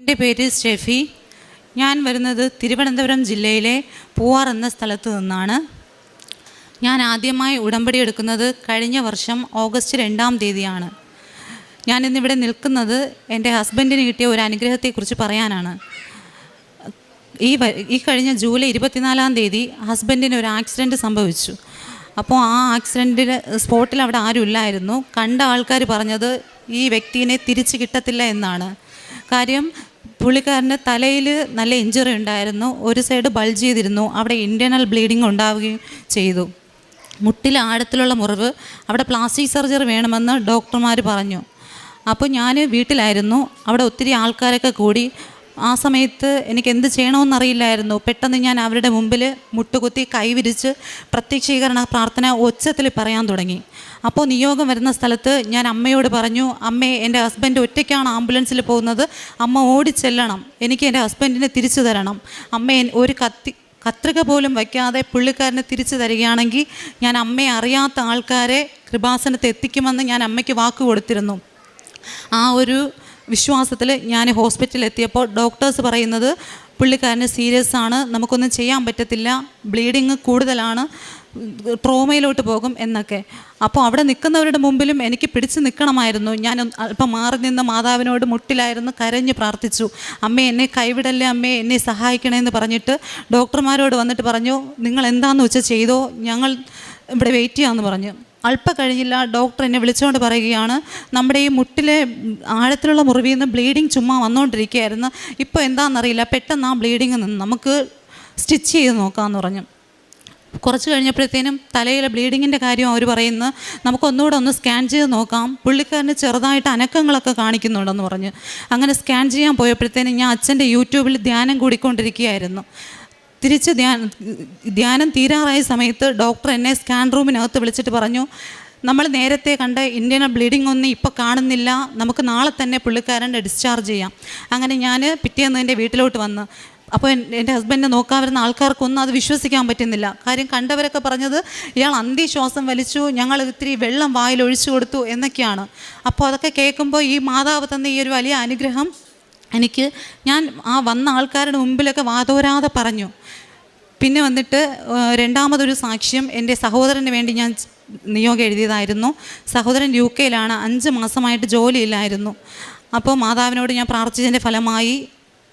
എൻ്റെ പേര് സ്റ്റെഫി. ഞാൻ വരുന്നത് തിരുവനന്തപുരം ജില്ലയിലെ പൂവാർ എന്ന സ്ഥലത്ത് നിന്നാണ്. ഞാൻ ആദ്യമായി ഉടമ്പടി എടുക്കുന്നത് കഴിഞ്ഞ വർഷം ഓഗസ്റ്റ് 2-ാം തീയതിയാണ്. ഞാനിന്നിവിടെ നിൽക്കുന്നത് എൻ്റെ ഹസ്ബൻഡിന് കിട്ടിയ ഒരു അനുഗ്രഹത്തെക്കുറിച്ച് പറയാനാണ്. ഈ കഴിഞ്ഞ ജൂലൈ 24-ാം തീയതി ഹസ്ബൻഡിന് ഒരു ആക്സിഡൻറ്റ് സംഭവിച്ചു. അപ്പോൾ ആ ആക്സിഡൻറ്റിൽ സ്പോട്ടിൽ അവിടെ ആരും ഇല്ലായിരുന്നു. കണ്ട ആൾക്കാർ പറഞ്ഞത് ഈ വ്യക്തിയെ തിരിച്ച് കിട്ടത്തില്ല എന്നാണ്. കാര്യം പുള്ളിക്കാരന് തലയിൽ നല്ല ഇഞ്ചുറി ഉണ്ടായിരുന്നു, ഒരു സൈഡ് ബൾജ് ചെയ്തിരുന്നു, അവിടെ ഇൻറ്റേർണൽ ബ്ലീഡിങ് ഉണ്ടാവുകയും ചെയ്തു. മുട്ടിൽ ആഴത്തിലുള്ള മുറിവ്, അവിടെ പ്ലാസ്റ്റിക് സർജറി വേണമെന്ന് ഡോക്ടർമാർ പറഞ്ഞു. അപ്പോൾ ഞാൻ വീട്ടിലായിരുന്നു. അവിടെ ഒത്തിരി ആൾക്കാരൊക്കെ കൂടി. ആ സമയത്ത് എനിക്ക് എന്ത് ചെയ്യണമെന്നറിയില്ലായിരുന്നു. പെട്ടെന്ന് ഞാൻ അവരുടെ മുമ്പിൽ മുട്ടുകുത്തി കൈവിരിച്ച് പ്രത്യക്ഷീകരണ പ്രാർത്ഥന ഒച്ചത്തിൽ പറയാൻ തുടങ്ങി. അപ്പോൾ നിയോഗം വരുന്ന സ്ഥലത്ത് ഞാൻ അമ്മയോട് പറഞ്ഞു, അമ്മേ, എൻ്റെ ഹസ്ബൻഡ് ഒറ്റയ്ക്കാണ് ആംബുലൻസിൽ പോകുന്നത്, അമ്മ ഓടിച്ചെല്ലണം, എനിക്ക് എൻ്റെ ഹസ്ബൻഡിനെ തിരിച്ചു തരണം. അമ്മ ഒരു കത്രിക പോലും വയ്ക്കാതെ പുള്ളിക്കാരനെ തിരിച്ചു തരികയാണെങ്കിൽ ഞാൻ അമ്മയെ അറിയാത്ത ആൾക്കാരെ കൃപാസനത്ത് എത്തിക്കുമെന്ന് ഞാൻ അമ്മയ്ക്ക് വാക്ക് കൊടുത്തിരുന്നു. ആ ഒരു വിശ്വാസത്തിൽ ഞാൻ ഹോസ്പിറ്റലിൽ എത്തിയപ്പോൾ ഡോക്ടേഴ്സ് പറയുന്നത് പുള്ളിക്കാരന് സീരിയസ് ആണ്, നമുക്കൊന്നും ചെയ്യാൻ പറ്റത്തില്ല, ബ്ലീഡിങ് കൂടുതലാണ്, ട്രോമയിലോട്ട് പോകും എന്നൊക്കെ. അപ്പോൾ അവിടെ നിൽക്കുന്നവരുടെ മുമ്പിലും എനിക്ക് പിടിച്ച് നിൽക്കണമായിരുന്നു. ഞാൻ അല്പം മാറി നിന്ന് മാതാവിനോട് മുട്ടിലായിരുന്നു കരഞ്ഞ് പ്രാർത്ഥിച്ചു, അമ്മേ എന്നെ കൈവിടല്ലേ, അമ്മേ എന്നെ സഹായിക്കണേ എന്ന് പറഞ്ഞിട്ട് ഡോക്ടർമാരോട് വന്നിട്ട് പറഞ്ഞു, നിങ്ങൾ എന്താണെന്ന് വെച്ചാൽ ചെയ്തോ, ഞങ്ങൾ ഇവിടെ വെയിറ്റ് ചെയ്യാമെന്ന് പറഞ്ഞു. അല്പം കഴിഞ്ഞില്ല, ഡോക്ടർ എന്നെ വിളിച്ചുകൊണ്ട് പറയുകയാണ്, നമ്മുടെ ഈ മുട്ടിലെ ആഴത്തിലുള്ള മുറിവിൽ നിന്ന് ബ്ലീഡിങ് ചുമ്മാ വന്നുകൊണ്ടിരിക്കുകയായിരുന്നു, ഇപ്പോൾ എന്താണെന്നറിയില്ല, പെട്ടെന്ന് ആ ബ്ലീഡിങ് നിന്ന് നമുക്ക് സ്റ്റിച്ച് ചെയ്ത് നോക്കാമെന്ന് പറഞ്ഞു. കുറച്ച് കഴിഞ്ഞപ്പോഴത്തേനും തലയിലെ ബ്ലീഡിങ്ങിൻ്റെ കാര്യം അവർ പറയുന്നു, നമുക്കൊന്നുകൂടെ ഒന്ന് സ്കാൻ ചെയ്ത് നോക്കാം, പുള്ളിക്കാരന് ചെറുതായിട്ട് അനക്കങ്ങളൊക്കെ കാണിക്കുന്നുണ്ടെന്ന് പറഞ്ഞു. അങ്ങനെ സ്കാൻ ചെയ്യാൻ പോയപ്പോഴത്തേനും ഞാൻ അച്ഛൻ്റെ യൂട്യൂബിൽ ധ്യാനം കൂടിക്കൊണ്ടിരിക്കുകയായിരുന്നു. തിരിച്ച് ധ്യാനം തീരാറായ സമയത്ത് ഡോക്ടർ എന്നെ സ്കാൻ റൂമിനകത്ത് വിളിച്ചിട്ട് പറഞ്ഞു, നമ്മൾ നേരത്തെ കണ്ട ഇൻറ്റേർണൽ ബ്ലീഡിംഗ് ഒന്നും ഇപ്പോൾ കാണുന്നില്ല, നമുക്ക് നാളെ തന്നെ പുള്ളിക്കാരൻ്റെ ഡിസ്ചാർജ് ചെയ്യാം. അങ്ങനെ ഞാൻ പിറ്റേന്ന് എൻ്റെ വീട്ടിലോട്ട് വന്ന്, അപ്പോൾ എൻ്റെ ഹസ്ബൻഡിനെ നോക്കാൻ വരുന്ന ആൾക്കാർക്കൊന്നും അത് വിശ്വസിക്കാൻ പറ്റുന്നില്ല. കാര്യം കണ്ടവരൊക്കെ പറഞ്ഞത് ഇയാൾ അന്ത്യശ്വാസം വലിച്ചു, ഞങ്ങൾ ഇത്തിരി വെള്ളം വായിൽ ഒഴിച്ചു കൊടുത്തു എന്നൊക്കെയാണ്. അപ്പോൾ അതൊക്കെ കേൾക്കുമ്പോൾ ഈ മാതാവ് തന്ന ഈ ഒരു വലിയ അനുഗ്രഹം എനിക്ക്, ഞാൻ ആ വന്ന ആൾക്കാരുടെ മുമ്പിലൊക്കെ വാതോരാതെ പറഞ്ഞു. പിന്നെ വന്നിട്ട് രണ്ടാമതൊരു സാക്ഷ്യം, എൻ്റെ സഹോദരന് വേണ്ടി ഞാൻ നിയോഗം എഴുതിയതായിരുന്നു. സഹോദരൻ UK-യിലാണ്, 5 മാസമായിട്ട് ജോലിയില്ലായിരുന്നു. അപ്പോൾ മാതാവിനോട് ഞാൻ പ്രാർത്ഥിച്ചതിൻ്റെ ഫലമായി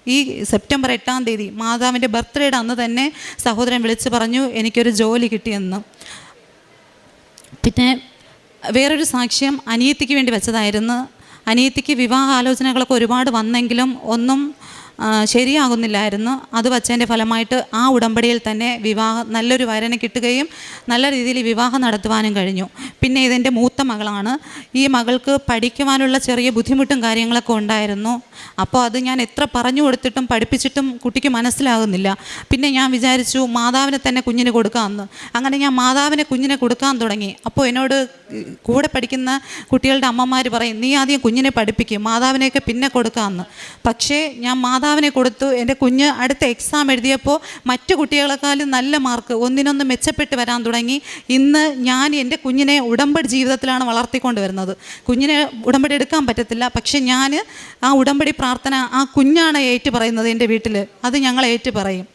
ഈ സെപ്റ്റംബർ 8-ാം തീയതി മാതാവിൻ്റെ ബർത്ത്ഡേയുടെ അന്ന് തന്നെ സഹോദരൻ വിളിച്ച് പറഞ്ഞു എനിക്കൊരു ജോലി കിട്ടിയെന്ന്. പിന്നെ വേറൊരു സാക്ഷ്യം അനിയത്തിക്ക് വേണ്ടി വെച്ചതായിരുന്നു. അനിയത്തിക്ക് വിവാഹാലോചനകളൊക്കെ ഒരുപാട് വന്നെങ്കിലും ഒന്നും ശരിയാകുന്നില്ലായിരുന്നു. അത് വച്ചതിൻ്റെ ഫലമായിട്ട് ആ ഉടമ്പടിയിൽ തന്നെ നല്ലൊരു വരനെ കിട്ടുകയും നല്ല രീതിയിൽ വിവാഹം നടത്തുവാനും കഴിഞ്ഞു. പിന്നെ ഇതെൻ്റെ മൂത്ത മകളാണ്. ഈ മകൾക്ക് പഠിക്കുവാനുള്ള ചെറിയ ബുദ്ധിമുട്ടും കാര്യങ്ങളൊക്കെ ഉണ്ടായിരുന്നു. അപ്പോൾ അത് ഞാൻ എത്ര പറഞ്ഞു കൊടുത്തിട്ടും പഠിപ്പിച്ചിട്ടും കുട്ടിക്ക് മനസ്സിലാകുന്നില്ല. പിന്നെ ഞാൻ വിചാരിച്ചു മാതാവിനെ തന്നെ കുഞ്ഞിന് കൊടുക്കാമെന്ന്. അങ്ങനെ ഞാൻ മാതാവിനെ കുഞ്ഞിനെ കൊടുക്കാൻ തുടങ്ങി. അപ്പോൾ എന്നോട് കൂടെ പഠിക്കുന്ന കുട്ടികളുടെ അമ്മമാർ പറയും, നീ ആദ്യം കുഞ്ഞിനെ പഠിപ്പിക്കും, മാതാവിനെയൊക്കെ പിന്നെ കൊടുക്കാമെന്ന്. പക്ഷേ ഞാൻ മാതാവിനെ കൊടുത്തു. എൻ്റെ കുഞ്ഞ് അടുത്ത എക്സാം എഴുതിയപ്പോൾ മറ്റു കുട്ടികളെക്കാളും നല്ല മാർക്ക്, ഒന്നിനൊന്ന് മെച്ചപ്പെട്ട് വരാൻ തുടങ്ങി. ഇന്ന് ഞാൻ എൻ്റെ കുഞ്ഞിനെ ഉടമ്പടി ജീവിതത്തിലാണ് വളർത്തിക്കൊണ്ട് വരുന്നത്. കുഞ്ഞിനെ ഉടമ്പടി എടുക്കാൻ പറ്റത്തില്ല, പക്ഷെ ഞാൻ ആ ഉടമ്പടി പ്രാർത്ഥന ആ കുഞ്ഞാണ് ഏറ്റു പറയുന്നത് എൻ്റെ വീട്ടിൽ, അത് ഞങ്ങൾ ഏറ്റു പറയും.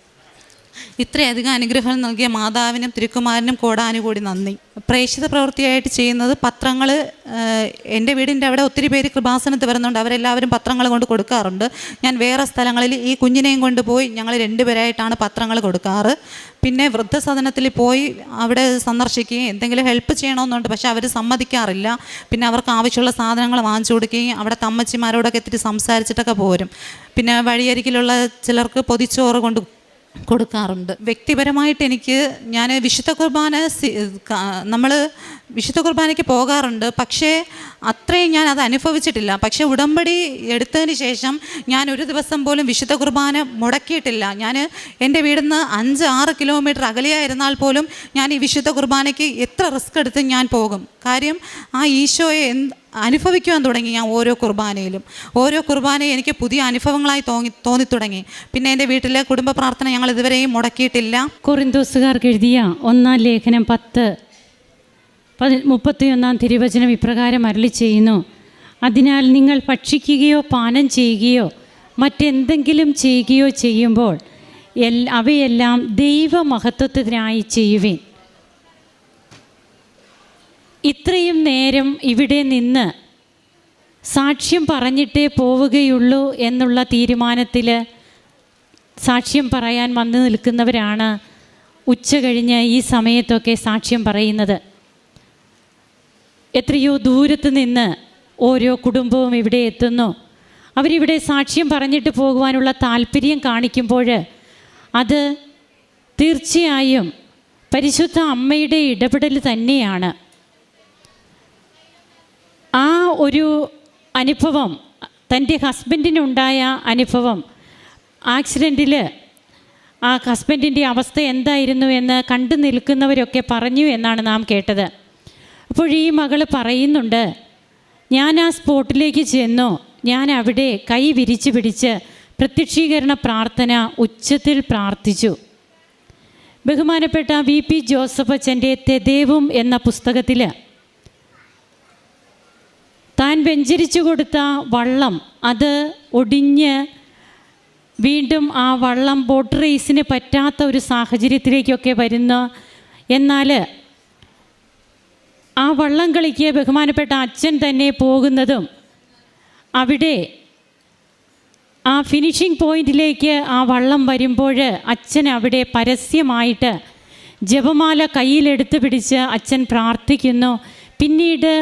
ഇത്രയധികം അനുഗ്രഹം നൽകിയ മാതാവിനും തിരുക്കുമാരനും കോടാനുകൂടി നന്ദി. പ്രേക്ഷിത പ്രവൃത്തിയായിട്ട് ചെയ്യുന്നത് പത്രങ്ങൾ, എൻ്റെ വീടിൻ്റെ അവിടെ ഒത്തിരി പേര് കൃപാസനത്ത് വരുന്നുണ്ട്, അവരെല്ലാവരും പത്രങ്ങൾ കൊണ്ട് കൊടുക്കാറുണ്ട്. ഞാൻ വേറെ സ്ഥലങ്ങളിൽ ഈ കുഞ്ഞിനെയും കൊണ്ടുപോയി ഞങ്ങൾ 2 പേരായിട്ടാണ് പത്രങ്ങൾ കൊടുക്കാറ്. പിന്നെ വൃദ്ധസദനത്തിൽ പോയി അവിടെ സന്ദർശിക്കുകയും എന്തെങ്കിലും ഹെൽപ്പ് ചെയ്യണമെന്നുണ്ട്, പക്ഷേ അവർ സമ്മതിക്കാറില്ല. പിന്നെ അവർക്ക് ആവശ്യമുള്ള സാധനങ്ങൾ വാങ്ങിച്ചു കൊടുക്കുകയും അവിടെ തമ്മച്ചിമാരോടൊക്കെ എത്തിയിട്ട് സംസാരിച്ചിട്ടൊക്കെ പോരും. പിന്നെ വഴിയരികിലുള്ള ചിലർക്ക് പൊതിച്ചോറ് കൊണ്ട് കൊടുക്കാറുണ്ട്. വ്യക്തിപരമായിട്ട് ഞാൻ വിശുദ്ധ കുർബാന, നമ്മൾ വിശുദ്ധ കുർബാനയ്ക്ക് പോകാറുണ്ട്, പക്ഷേ അത്രയും ഞാൻ അത് അനുഭവിച്ചിട്ടില്ല. പക്ഷേ ഉടമ്പടി എടുത്തതിന് ശേഷം ഞാൻ ഒരു ദിവസം പോലും വിശുദ്ധ കുർബാന മുടക്കിയിട്ടില്ല. ഞാൻ എൻ്റെ വീടിൽ നിന്ന് 5-6 കിലോമീറ്റർ അകലെയായിരുന്നാൽ പോലും ഞാൻ ഈ വിശുദ്ധ കുർബാനയ്ക്ക് എത്ര റിസ്ക് എടുത്ത് ഞാൻ പോകും. കാര്യം ആ ഈശോയെ അനുഭവിക്കുവാൻ തുടങ്ങി. ഞാൻ ഓരോ കുർബാനയും എനിക്ക് പുതിയ അനുഭവങ്ങളായി തോന്നി തുടങ്ങി. പിന്നെ എൻ്റെ വീട്ടിലെ കുടുംബ പ്രാർത്ഥന ഞങ്ങൾ ഇതുവരെയും മുടക്കിയിട്ടില്ല. കൊറിന്തോസുകാർക്ക് എഴുതിയ 1-ാം ലേഖനം 10:31 തിരുവചനം ഇപ്രകാരം അരുളി ചെയ്യുന്നു, അതിനാൽ നിങ്ങൾ ഭക്ഷിക്കുകയോ പാനം ചെയ്യുകയോ മറ്റെന്തെങ്കിലും ചെയ്യുകയോ ചെയ്യുമ്പോൾ അവയെല്ലാം ദൈവമഹത്വത്തിനായി ചെയ്യുവിൻ. ഇത്രയും നേരം ഇവിടെ നിന്ന് സാക്ഷ്യം പറഞ്ഞിട്ടേ പോവുകയുള്ളൂ എന്നുള്ള തീരുമാനത്തിൽ സാക്ഷ്യം പറയാൻ വന്നു നിൽക്കുന്നവരാണ് ഉച്ച കഴിഞ്ഞ് ഈ സമയത്തൊക്കെ സാക്ഷ്യം പറയുന്നത്. എത്രയോ ദൂരത്ത് നിന്ന് ഓരോ കുടുംബവും ഇവിടെ എത്തുന്നു. അവരിവിടെ സാക്ഷ്യം പറഞ്ഞിട്ട് പോകുവാനുള്ള താല്പര്യം കാണിക്കുമ്പോൾ അത് തീർച്ചയായും പരിശുദ്ധ അമ്മയുടെ ഇടപെടൽ തന്നെയാണ്. ആ ഒരു അനുഭവം, തൻ്റെ ഹസ്ബൻഡിനുണ്ടായ അനുഭവം, ആക്സിഡൻറ്റിൽ ആ ഹസ്ബൻഡിൻ്റെ അവസ്ഥ എന്തായിരുന്നു എന്ന് കണ്ടു നിൽക്കുന്നവരൊക്കെ പറഞ്ഞു എന്നാണ് നാം കേട്ടത്. അപ്പോൾ ഈ മകൾ പറയുന്നുണ്ട്, ഞാൻ ആ സ്പോട്ടിലേക്ക് ചെന്നു, ഞാൻ അവിടെ കൈ വിരിച്ചു പിടിച്ച് പ്രത്യക്ഷീകരണ പ്രാർത്ഥന ഉച്ചത്തിൽ പ്രാർത്ഥിച്ചു. ബഹുമാനപ്പെട്ട VP ജോസഫ് അച്ഛൻ്റെ തെദേവും എന്ന പുസ്തകത്തിൽ താൻ വെഞ്ചരിച്ചു കൊടുത്ത വള്ളം അത് ഒടിഞ്ഞ് വീണ്ടും ആ വള്ളം ബോട്ട് റേസിന് പറ്റാത്ത ഒരു സാഹചര്യത്തിലേക്കൊക്കെ വരുന്നു. എന്നാൽ ആ വള്ളം കളിക്ക് ബഹുമാനപ്പെട്ട അച്ഛൻ തന്നെ പോകുന്നതും അവിടെ ആ ഫിനിഷിംഗ് പോയിന്റിലേക്ക് ആ വള്ളം വരുമ്പോൾ അച്ഛൻ അവിടെ പരസ്യമായിട്ട് ജപമാല കയ്യിലെടുത്ത് പിടിച്ച് അച്ഛൻ പ്രാർത്ഥിക്കുന്നു. പിന്നീട്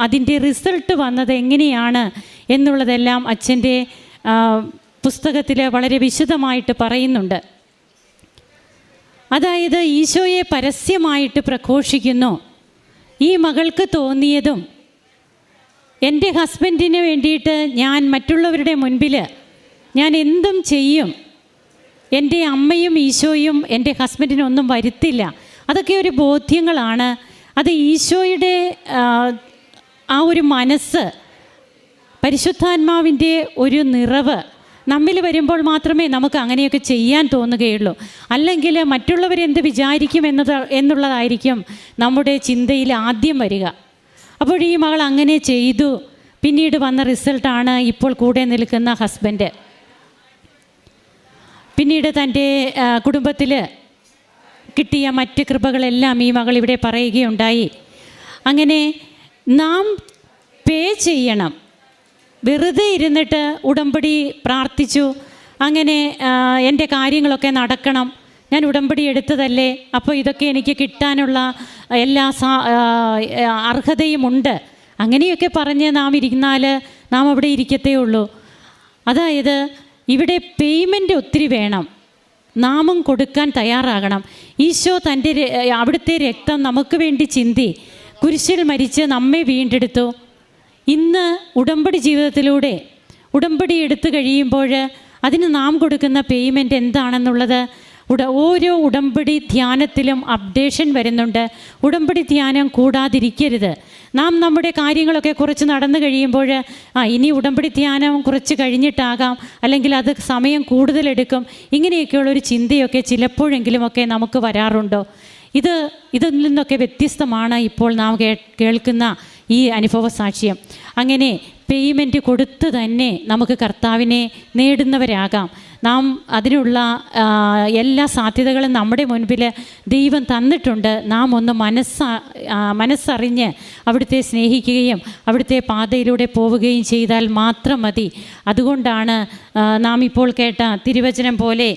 അതിൻ്റെ റിസൾട്ട് വന്നത് എങ്ങനെയാണ് എന്നുള്ളതെല്ലാം അച്ഛൻ്റെ പുസ്തകത്തിൽ വളരെ വിശദമായിട്ട് പറയുന്നുണ്ട്. അതായത് ഈശോയെ പരസ്യമായിട്ട് പ്രഘോഷിക്കുന്നു. ഈ മകൾക്ക് തോന്നിയതും എൻ്റെ ഹസ്ബൻഡിന് വേണ്ടിയിട്ട് ഞാൻ മറ്റുള്ളവരുടെ മുൻപിൽ ഞാൻ എന്തും ചെയ്യും, എൻ്റെ അമ്മയും ഈശോയും എൻ്റെ ഹസ്ബൻഡിനൊന്നും വരുത്തില്ല, അതൊക്കെ ഒരു ബോധ്യങ്ങളാണ്. അത് ഈശോയുടെ ആ ഒരു മനസ്സ്, പരിശുദ്ധാത്മാവിൻ്റെ ഒരു നിറവ് നമ്മിൽ വരുമ്പോൾ മാത്രമേ നമുക്ക് അങ്ങനെയൊക്കെ ചെയ്യാൻ തോന്നുകയുള്ളൂ. അല്ലെങ്കിൽ മറ്റുള്ളവരെന്ത് വിചാരിക്കും എന്നുള്ളതായിരിക്കും നമ്മുടെ ചിന്തയിൽ ആദ്യം വരിക. അപ്പോൾ ഈ മകൾ അങ്ങനെ ചെയ്തു. പിന്നീട് വന്ന റിസൾട്ടാണ് ഇപ്പോൾ കൂടെ നിൽക്കുന്ന ഹസ്ബൻഡ്. പിന്നീട് തൻ്റെ കുടുംബത്തിൽ കിട്ടിയ മറ്റ് കൃപകളെല്ലാം ഈ മകൾ ഇവിടെ പറയുകയുണ്ടായി. അങ്ങനെ നാം പേ ചെയ്യണം. വെറുതെ ഇരുന്നിട്ട് ഉടമ്പടി പ്രാർത്ഥിച്ചു, അങ്ങനെ എൻ്റെ കാര്യങ്ങളൊക്കെ നടക്കണം, ഞാൻ ഉടമ്പടി എടുത്തതല്ലേ, അപ്പോൾ ഇതൊക്കെ എനിക്ക് കിട്ടാനുള്ള എല്ലാ അർഹതയുമുണ്ട്, അങ്ങനെയൊക്കെ പറഞ്ഞ് നാം ഇരുന്നാൽ നാം അവിടെ ഇരിക്കത്തേ ഉള്ളൂ. അതായത് ഇവിടെ പേയ്മെൻറ്റ് ഒത്തിരി വേണം, നാമും കൊടുക്കാൻ തയ്യാറാകണം. ഈശോ അവിടുത്തെ രക്തം നമുക്ക് വേണ്ടി ചിന്തി കുരിശിൽ മരിച്ച് നമ്മെ വീണ്ടെടുത്തു. ഇന്ന് ഉടമ്പടി ജീവിതത്തിലൂടെ ഉടമ്പടി എടുത്തു കഴിയുമ്പോൾ അതിന് നാം കൊടുക്കുന്ന പേയ്മെൻറ്റ് എന്താണെന്നുള്ളത് ഓരോ ഉടമ്പടി ധ്യാനത്തിലും അപ്ഡേഷൻ വരുന്നുണ്ട്. ഉടമ്പടി ധ്യാനം കൂടാതിരിക്കരുത്. നാം നമ്മുടെ കാര്യങ്ങളൊക്കെ കുറച്ച് നടന്നു കഴിയുമ്പോൾ ഇനി ഉടമ്പടി ധ്യാനം കുറച്ച് കഴിഞ്ഞിട്ടാകാം, അല്ലെങ്കിൽ അത് സമയം കൂടുതലെടുക്കും, ഇങ്ങനെയൊക്കെയുള്ളൊരു ചിന്തയൊക്കെ ചിലപ്പോഴെങ്കിലുമൊക്കെ നമുക്ക് വരാറുണ്ടോ? ഇതിൽ നിന്നൊക്കെ വ്യത്യസ്തമാണ് ഇപ്പോൾ നാം കേൾക്കുന്ന ഈ അനുഭവ സാക്ഷ്യം. അങ്ങനെ പേയ്മെൻറ്റ് കൊടുത്ത് തന്നെ നമുക്ക് കർത്താവിനെ നേടുന്നവരാകാം. നാം അതിനുള്ള എല്ലാ സാധ്യതകളും നമ്മുടെ മുൻപിൽ ദൈവം തന്നിട്ടുണ്ട്. നാം ഒന്ന് മനസ്സറിഞ്ഞ് അവിടുത്തെ സ്നേഹിക്കുകയും അവിടുത്തെ പാതയിലൂടെ പോവുകയും ചെയ്താൽ മാത്രം മതി. അതുകൊണ്ടാണ് നാം ഇപ്പോൾ കേട്ട തിരുവചനം പോലെ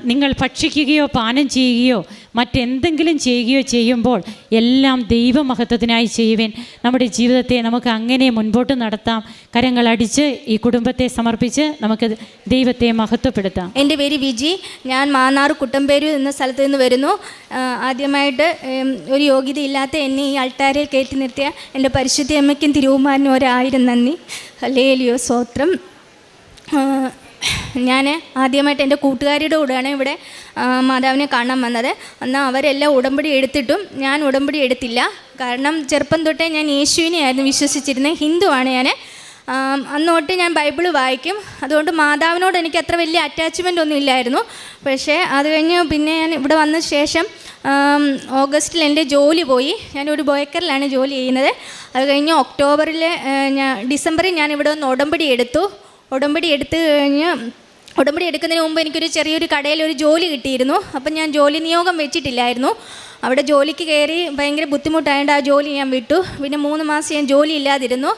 നിങ്ങൾ ഭക്ഷിക്കുകയോ പാനം ചെയ്യുകയോ മറ്റെന്തെങ്കിലും ചെയ്യുകയോ ചെയ്യുമ്പോൾ എല്ലാം ദൈവമഹത്വത്തിനായി ചെയ്യുവിൻ. നമ്മുടെ ജീവിതത്തെ നമുക്ക് അങ്ങനെ മുൻപോട്ട് നടത്താം. കരങ്ങളടിച്ച് ഈ കുടുംബത്തെ സമർപ്പിച്ച് നമുക്ക് ദൈവത്തെ മഹത്വപ്പെടുത്താം. എൻ്റെ പേര് വിജി, ഞാൻ മാന്നാർ കുട്ടമ്പേരു എന്ന സ്ഥലത്ത് നിന്ന് വരുന്നു. ആദ്യമായിട്ട് ഒരു യോഗ്യതയില്ലാത്ത എന്നെ ഈ അൾട്ടാരയിൽ കയറ്റി നിർത്തിയ എൻ്റെ പരിശുദ്ധ അമ്മയ്ക്കും തിരുവുമാരനും 1000 നന്ദി. ഹല്ലേലൂയ, സ്തോത്രം. ഞാൻ ആദ്യമായിട്ട് എൻ്റെ കൂട്ടുകാരിയുടെ കൂടെയാണ് ഇവിടെ മാതാവിനെ കാണാൻ വന്നത്. എന്നാൽ അവരെല്ലാം ഉടമ്പടി എടുത്തിട്ടും ഞാൻ ഉടമ്പടി എടുത്തില്ല. കാരണം ചെറുപ്പം തൊട്ടേ ഞാൻ യേശുവിനെയായിരുന്നു വിശ്വസിച്ചിരുന്നത്. ഹിന്ദുവാണ് ഞാൻ. അന്നോട്ട് ഞാൻ ബൈബിള് വായിക്കും. അതുകൊണ്ട് മാതാവിനോട് എനിക്ക് അത്ര വലിയ അറ്റാച്ച്മെൻ്റ് ഒന്നും ഇല്ലായിരുന്നു. പക്ഷേ അത് കഴിഞ്ഞ് പിന്നെ ഞാൻ ഇവിടെ വന്ന ശേഷം ഓഗസ്റ്റിൽ എൻ്റെ ജോലി പോയി. ഞാനൊരു ബോയ്ക്കറിലാണ് ജോലി ചെയ്യുന്നത്. അത് കഴിഞ്ഞ് ഡിസംബറിൽ ഞാൻ ഇവിടെ വന്ന് ഉടമ്പടി എടുത്തു. ഉടമ്പടി എടുത്തു കഴിഞ്ഞ് ഉടമ്പടി എടുക്കുന്നതിന് മുമ്പ് എനിക്കൊരു ചെറിയൊരു കടയിൽ ഒരു ജോലി കിട്ടിയിരുന്നു. അപ്പം ഞാൻ ജോലി നിയോഗം വെച്ചിട്ടില്ലായിരുന്നു. അവിടെ ജോലിക്ക് കയറി ഭയങ്കര ബുദ്ധിമുട്ടായതുകൊണ്ട് ആ ജോലി ഞാൻ വിട്ടു. പിന്നെ 3 മാസം ഞാൻ ജോലി ഇല്ലാതിരുന്നു.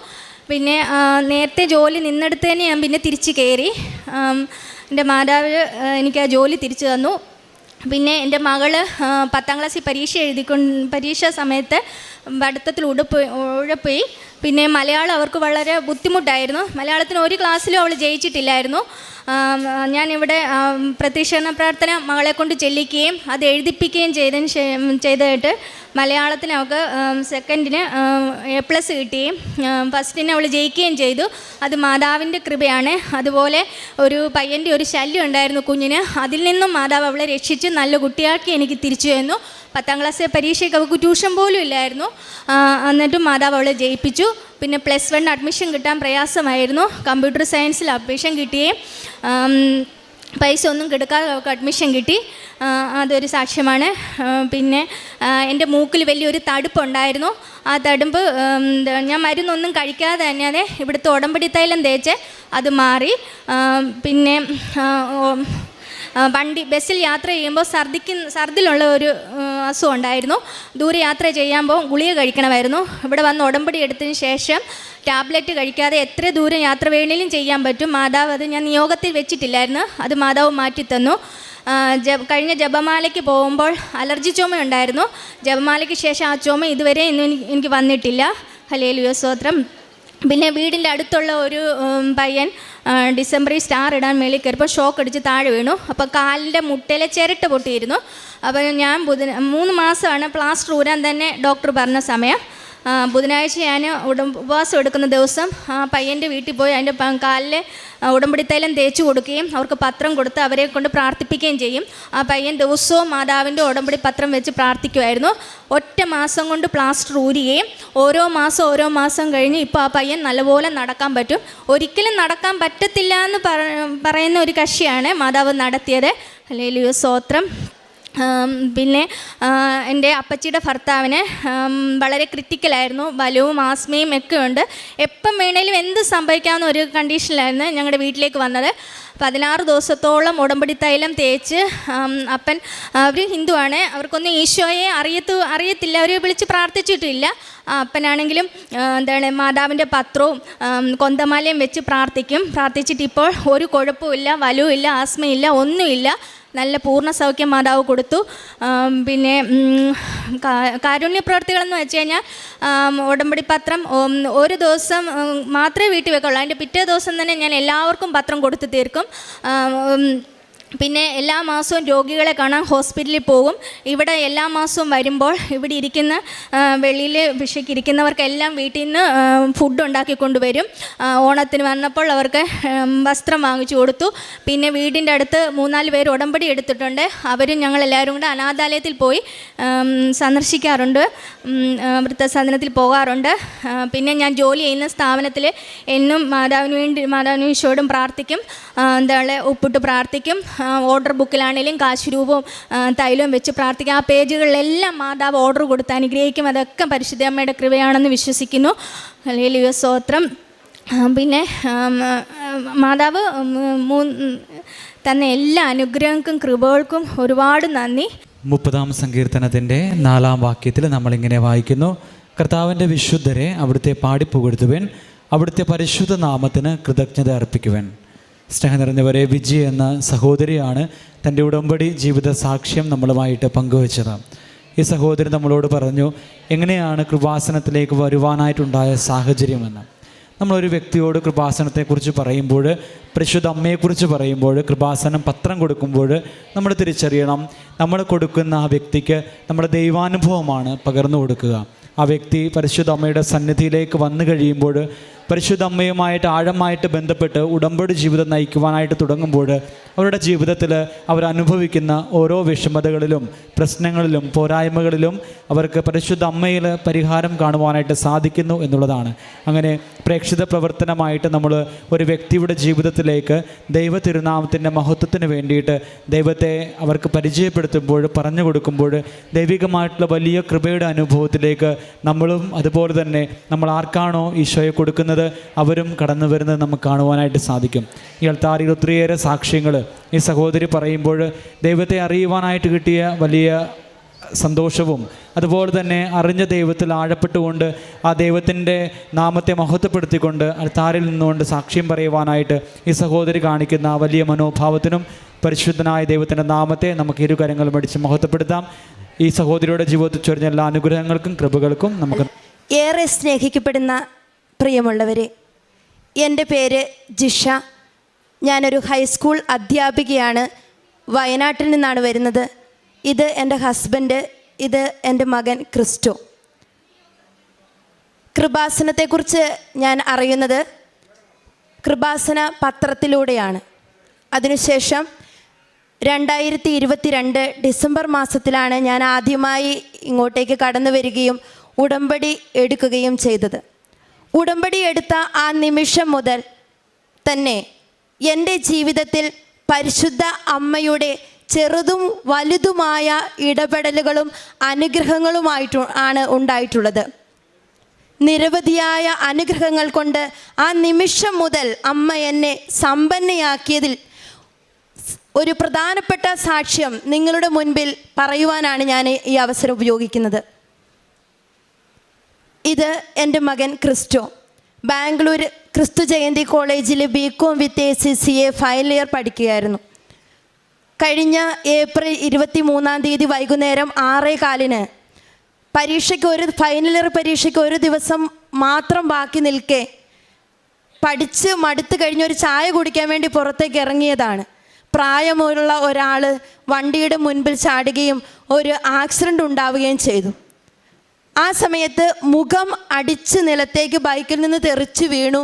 പിന്നെ നേരത്തെ ജോലി നിന്നെടുത്ത് തന്നെ ഞാൻ പിന്നെ തിരിച്ച് കയറി. എൻ്റെ മാതാവ് എനിക്ക് ആ ജോലി തിരിച്ചു തന്നു. പിന്നെ എൻ്റെ മകള് 10ാം ക്ലാസ്സിൽ പരീക്ഷ സമയത്ത് പഠിത്തത്തിൽ ഉഴപ്പോയി. പിന്നെ മലയാളം അവർക്ക് വളരെ ബുദ്ധിമുട്ടായിരുന്നു. മലയാളത്തിന് ഒരു ക്ലാസ്സിലും അവൾ ജയിച്ചിട്ടില്ലായിരുന്നു. ഞാനിവിടെ പ്രത്യക്ഷീകരണ പ്രാർത്ഥന മകളെ കൊണ്ട് ചെല്ലിക്കുകയും അത് എഴുതിപ്പിക്കുകയും ചെയ്തിട്ട് മലയാളത്തിന് അവൾക്ക് സെക്കൻഡിന് A+ കിട്ടുകയും ഫസ്റ്റിന് അവൾ ജയിക്കുകയും ചെയ്തു. അത് മാതാവിൻ്റെ കൃപയാണ്. അതുപോലെ ഒരു പയ്യൻ്റെ ഒരു ശല്യം ഉണ്ടായിരുന്നു കുഞ്ഞിന്. അതിൽ നിന്നും മാതാവ് അവളെ രക്ഷിച്ച് നല്ല കുട്ടിയാക്കി എനിക്ക് തിരിച്ചു തന്നു. 10ാം ക്ലാസ്സിലെ പരീക്ഷയ്ക്ക് അവൾക്ക് ട്യൂഷൻ പോലും ഇല്ലായിരുന്നു. എന്നിട്ടും മാതാവ് അവളെ ജയിപ്പിച്ചു. പിന്നെ +1 അഡ്മിഷൻ കിട്ടാൻ പ്രയാസമായിരുന്നു. കമ്പ്യൂട്ടർ സയൻസിൽ അഡ്മിഷൻ കിട്ടുകയും പൈസ ഒന്നും കൊടുക്കാതെ അവൾക്ക് അഡ്മിഷൻ കിട്ടി. അതൊരു സാക്ഷ്യമാണ്. പിന്നെ എൻ്റെ മൂക്കിൽ വലിയൊരു തടുപ്പുണ്ടായിരുന്നു. ആ തടുപ്പ് ഞാൻ മരുന്നൊന്നും കഴിക്കാതെ തന്നെ ഇവിടുത്തെ ഉടമ്പടി തൈലം തേച്ച് അത് മാറി. പിന്നെ ബസ്സിൽ യാത്ര ചെയ്യുമ്പോൾ ഛർദിലുള്ള ഒരു അസുഖം ഉണ്ടായിരുന്നു. ദൂരെ യാത്ര ചെയ്യുമ്പോൾ ഗുളിക കഴിക്കണമായിരുന്നു. ഇവിടെ വന്ന് ഉടമ്പടി എടുത്തതിന് ശേഷം ടാബ്ലറ്റ് കഴിക്കാതെ എത്ര ദൂരം യാത്ര വേണമെങ്കിലും ചെയ്യാൻ പറ്റും. മാതാവ് അത് ഞാൻ നിയോഗത്തിൽ വെച്ചിട്ടില്ലായിരുന്നു. അത് മാതാവ് മാറ്റിത്തന്നു. കഴിഞ്ഞ ജപമാലയ്ക്ക് പോകുമ്പോൾ അലർജി ചുമ ഉണ്ടായിരുന്നു. ജപമാലയ്ക്ക് ശേഷം ആ ചുമ ഇതുവരെ എനിക്ക് വന്നിട്ടില്ല. ഹല്ലേലൂയ സ്തോത്രം. പിന്നെ വീടിൻ്റെ അടുത്തുള്ള ഒരു പയ്യൻ ഡിസംബറിൽ സ്റ്റാർ ഇടാൻ മേളിൽ കയറിയപ്പോൾ ഷോക്ക് അടിച്ച് താഴെ വീണു. അപ്പോൾ കാലിൻ്റെ മുട്ടയിലെ ചിരട്ട പൊട്ടിയിരുന്നു. അപ്പോൾ ഞാൻ 3 മാസമാണ് പ്ലാസ്റ്റർ ഊരാൻ തന്നെ ഡോക്ടർ പറഞ്ഞ സമയം. ബുധനാഴ്ച ഞാൻ ഉപവാസം എടുക്കുന്ന ദിവസം ആ പയ്യൻ്റെ വീട്ടിൽ പോയി അതിൻ്റെ കാലിൽ ഉടമ്പടി തൈലം തേച്ച് കൊടുക്കുകയും അവർക്ക് പത്രം കൊടുത്ത് അവരെ കൊണ്ട് പ്രാർത്ഥിപ്പിക്കുകയും ചെയ്യും. ആ പയ്യൻ ദിവസവും മാതാവിൻ്റെ ഉടമ്പടി പത്രം വെച്ച് പ്രാർത്ഥിക്കുമായിരുന്നു. ഒറ്റ മാസം കൊണ്ട് പ്ലാസ്റ്റർ ഊരുകയും ഓരോ മാസം കഴിഞ്ഞ് ഇപ്പോൾ ആ പയ്യൻ നല്ലപോലെ നടക്കാൻ പറ്റും. ഒരിക്കലും നടക്കാൻ പറ്റത്തില്ല എന്ന് പറയുന്ന ഒരു കക്ഷിയാണ് മാതാവ് നടത്തിയത്. ഹല്ലേലൂയ സ്തോത്രം. പിന്നെ എൻ്റെ അപ്പച്ചിയുടെ ഭർത്താവിന് വളരെ ക്രിട്ടിക്കലായിരുന്നു. ബലവും ആസ്മയും ഒക്കെ ഉണ്ട്. എപ്പം വേണേലും എന്ത് സംഭവിക്കാവുന്ന ഒരു കണ്ടീഷനിലായിരുന്നു ഞങ്ങളുടെ വീട്ടിലേക്ക് വന്നത്. 16 ദിവസത്തോളം ഉടമ്പടി തൈലം തേച്ച് അപ്പൻ അവർ ഹിന്ദുവാണ്. അവർക്കൊന്നും ഈശോയെ അറിയത്തില്ല. അവർ വിളിച്ച് പ്രാർത്ഥിച്ചിട്ടില്ല. അപ്പനാണെങ്കിലും മാതാവിൻ്റെ പത്രവും കൊന്തമാലയും വെച്ച് പ്രാർത്ഥിച്ചിട്ട് ഇപ്പോൾ ഒരു കുഴപ്പമില്ല. വലുവില്ല, ആസ്മയില്ല, ഒന്നുമില്ല. നല്ല പൂർണ്ണ സൗഖ്യം മാതാവ് കൊടുത്തു. പിന്നെ കാരുണ്യ പ്രവർത്തികളെന്ന് വെച്ച് കഴിഞ്ഞാൽ ഉടമ്പടി പത്രം ഒരു ദിവസം മാത്രമേ വീട്ടിൽ വെക്കുള്ളൂ. അതിൻ്റെ പിറ്റേ ദിവസം തന്നെ ഞാൻ എല്ലാവർക്കും പത്രം കൊടുത്ത് തീർക്കും. പിന്നെ എല്ലാ മാസവും രോഗികളെ കാണാൻ ഹോസ്പിറ്റലിൽ പോകും. ഇവിടെ എല്ലാ മാസവും വരുമ്പോൾ ഇവിടെ ഇരിക്കുന്ന വെളിയിൽ ഭിക്ഷയ്ക്ക് ഇരിക്കുന്നവർക്കെല്ലാം വീട്ടിൽ നിന്ന് ഫുഡ് ഉണ്ടാക്കി കൊണ്ടുവരും. ഓണത്തിന് വന്നപ്പോൾ അവർക്ക് വസ്ത്രം വാങ്ങിച്ചു കൊടുത്തു. പിന്നെ വീടിൻ്റെ അടുത്ത് 3-4 പേര് ഉടമ്പടി എടുത്തിട്ടുണ്ട്. അവരും ഞങ്ങളെല്ലാവരും കൂടെ അനാഥാലയത്തിൽ പോയി സന്ദർശിക്കാറുണ്ട്, വൃദ്ധസദനത്തിൽ പോകാറുണ്ട്. പിന്നെ ഞാൻ ജോലി ചെയ്യുന്ന സ്ഥാപനത്തിൽ എന്നും മാതാവിന് ഈശോയോടും പ്രാർത്ഥിക്കും. ഉപ്പിട്ട് പ്രാർത്ഥിക്കും. ഓർഡർ ബുക്കിലാണെങ്കിലും കാശുരൂപവും തൈലവും വെച്ച് പ്രാർത്ഥിക്കും. ആ പേജുകളിലെല്ലാം മാതാവ് ഓർഡർ കൊടുത്ത് അനുഗ്രഹിക്കും. അതൊക്കെ പരിശുദ്ധ അമ്മയുടെ കൃപയാണെന്ന് വിശ്വസിക്കുന്നു. ഹല്ലേലൂയ സ്തോത്രം. പിന്നെ മാതാവ് തന്ന എല്ലാ അനുഗ്രഹങ്ങൾക്കും കൃപകൾക്കും ഒരുപാട് നന്ദി. 30-ാം സങ്കീർത്തനത്തിൻ്റെ 4-ാം വാക്യത്തിൽ നമ്മളിങ്ങനെ വായിക്കുന്നു: കർത്താവിൻ്റെ വിശുദ്ധരെ അവിടുത്തെ പാടിപ്പുകഴ്ത്തുവൻ, അവിടുത്തെ പരിശുദ്ധ നാമത്തിന് കൃതജ്ഞത അർപ്പിക്കുവൻ. സ്നേഹം നിറഞ്ഞവരെ, വിജി എന്ന സഹോദരിയാണ് തൻ്റെ ഉടമ്പടി ജീവിത സാക്ഷ്യം നമ്മളുമായിട്ട് പങ്കുവച്ചത്. ഈ സഹോദരി നമ്മളോട് പറഞ്ഞു എങ്ങനെയാണ് കൃപാസനത്തിലേക്ക് വരുവാനായിട്ടുണ്ടായ സാഹചര്യമെന്ന്. നമ്മളൊരു വ്യക്തിയോട് കൃപാസനത്തെക്കുറിച്ച് പറയുമ്പോൾ, പരിശുദ്ധ അമ്മയെക്കുറിച്ച് പറയുമ്പോൾ, കൃപാസനം പത്രം കൊടുക്കുമ്പോൾ നമ്മൾ തിരിച്ചറിയണം, നമ്മൾ കൊടുക്കുന്ന ആ വ്യക്തിക്ക് നമ്മുടെ ദൈവാനുഭവമാണ് പകർന്നു കൊടുക്കുക. ആ വ്യക്തി പരിശുദ്ധ അമ്മയുടെ സന്നിധിയിലേക്ക് വന്നു കഴിയുമ്പോൾ, പരിശുദ്ധ അമ്മയുമായിട്ട് ആഴമായിട്ട് ബന്ധപ്പെട്ട് ഉടമ്പടി ജീവിതം നയിക്കുവാനായിട്ട് തുടങ്ങുമ്പോൾ അവരുടെ ജീവിതത്തിൽ അവരനുഭവിക്കുന്ന ഓരോ വിഷമതകളിലും പ്രശ്നങ്ങളിലും പോരായ്മകളിലും അവർക്ക് പരിശുദ്ധ അമ്മയിൽ പരിഹാരം കാണുവാനായിട്ട് സാധിക്കുന്നു എന്നുള്ളതാണ്. അങ്ങനെ പ്രേക്ഷിത പ്രവർത്തനമായിട്ട് നമ്മൾ ഒരു വ്യക്തിയുടെ ജീവിതത്തിലേക്ക് ദൈവ തിരുനാമത്തിൻ്റെ മഹത്വത്തിന് വേണ്ടിയിട്ട് ദൈവത്തെ അവർക്ക് പരിചയപ്പെടുത്തുമ്പോൾ, പറഞ്ഞു കൊടുക്കുമ്പോൾ ദൈവികമായിട്ടുള്ള വലിയ കൃപയുടെ അനുഭവത്തിലേക്ക് നമ്മളും അതുപോലെ തന്നെ നമ്മൾ ആർക്കാണോ ഈശോയെ കൊടുക്കുന്നത് പോകുന്നത് അവരും കടന്നു വരുന്നത് നമുക്ക് കാണുവാനായിട്ട് സാധിക്കും. ഈ അൾത്താരയിൽ ഒത്തിരിയേറെ സാക്ഷ്യങ്ങൾ ഈ സഹോദരി പറയുമ്പോൾ ദൈവത്തെ അറിയുവാനായിട്ട് കിട്ടിയ വലിയ സന്തോഷവും അതുപോലെ തന്നെ അറിഞ്ഞ ദൈവത്തിൽ ആഴപ്പെട്ടുകൊണ്ട് ആ ദൈവത്തിൻ്റെ നാമത്തെ മഹത്വപ്പെടുത്തിക്കൊണ്ട് അൾത്താരിൽ നിന്നുകൊണ്ട് സാക്ഷ്യം പറയുവാനായിട്ട് ഈ സഹോദരി കാണിക്കുന്ന വലിയ മനോഭാവത്തിനും പരിശുദ്ധനായ ദൈവത്തിൻ്റെ നാമത്തെ നമുക്ക് ഇരുകരങ്ങളും അടിച്ച് മഹത്വപ്പെടുത്താം. ഈ സഹോദരിയുടെ ജീവിതത്തിൽ ചൊരിഞ്ഞ എല്ലാ അനുഗ്രഹങ്ങൾക്കും കൃപകൾക്കും നമുക്ക് ഏറെ സ്നേഹിക്കപ്പെടുന്ന പ്രിയമുള്ളവരെ, എൻ്റെ പേര് ജിഷ. ഞാനൊരു ഹൈസ്കൂൾ അധ്യാപികയാണ്. വയനാട്ടിൽ നിന്നാണ് വരുന്നത്. ഇത് എൻ്റെ ഹസ്ബൻഡ്, ഇത് എൻ്റെ മകൻ ക്രിസ്റ്റോ. കൃപാസനത്തെക്കുറിച്ച് ഞാൻ അറിയുന്നത് കൃപാസന പത്രത്തിലൂടെയാണ്. അതിനുശേഷം 2022 ഡിസംബർ മാസത്തിലാണ് ഞാൻ ആദ്യമായി ഇങ്ങോട്ടേക്ക് കടന്നു വരികയും ഉടമ്പടി എടുക്കുകയും ചെയ്തത്. ഉടമ്പടി എടുത്ത ആ നിമിഷം മുതൽ തന്നെ എൻ്റെ ജീവിതത്തിൽ പരിശുദ്ധ അമ്മയുടെ ചെറുതും വലുതുമായ ഇടപെടലുകളും അനുഗ്രഹങ്ങളുമായിട്ടാണ് ഉണ്ടായിട്ടുള്ളത്. നിരവധിയായ അനുഗ്രഹങ്ങൾ കൊണ്ട് ആ നിമിഷം മുതൽ അമ്മ എന്നെ സമ്പന്നയാക്കിയതിൽ ഒരു പ്രധാനപ്പെട്ട സാക്ഷ്യം നിങ്ങളുടെ മുൻപിൽ പറയുവാനാണ് ഞാൻ ഈ അവസരം ഉപയോഗിക്കുന്നത്. ഇത് എൻ്റെ മകൻ ക്രിസ്റ്റോ. ബാംഗ്ലൂർ ക്രിസ്തു ജയന്തി കോളേജിൽ BCom വിത്ത് ACCA ഫൈനൽ ഇയർ പഠിക്കുകയായിരുന്നു. കഴിഞ്ഞ ഏപ്രിൽ 23 വൈകുന്നേരം 6:15 ഫൈനൽ ഇയർ പരീക്ഷയ്ക്ക് ഒരു ദിവസം മാത്രം ബാക്കി നിൽക്കെ പഠിച്ച് മടുത്ത് കഴിഞ്ഞൊരു ചായ കുടിക്കാൻ വേണ്ടി പുറത്തേക്ക് ഇറങ്ങിയതാണ്. പ്രായമുള്ള ഒരാൾ വണ്ടിയുടെ മുൻപിൽ ചാടുകയും ഒരു ആക്സിഡൻ്റ് ഉണ്ടാവുകയും ചെയ്തു. ആ സമയത്ത് മുഖം അടിച്ച് നിലത്തേക്ക് ബൈക്കിൽ നിന്ന് തെറിച്ച് വീണു.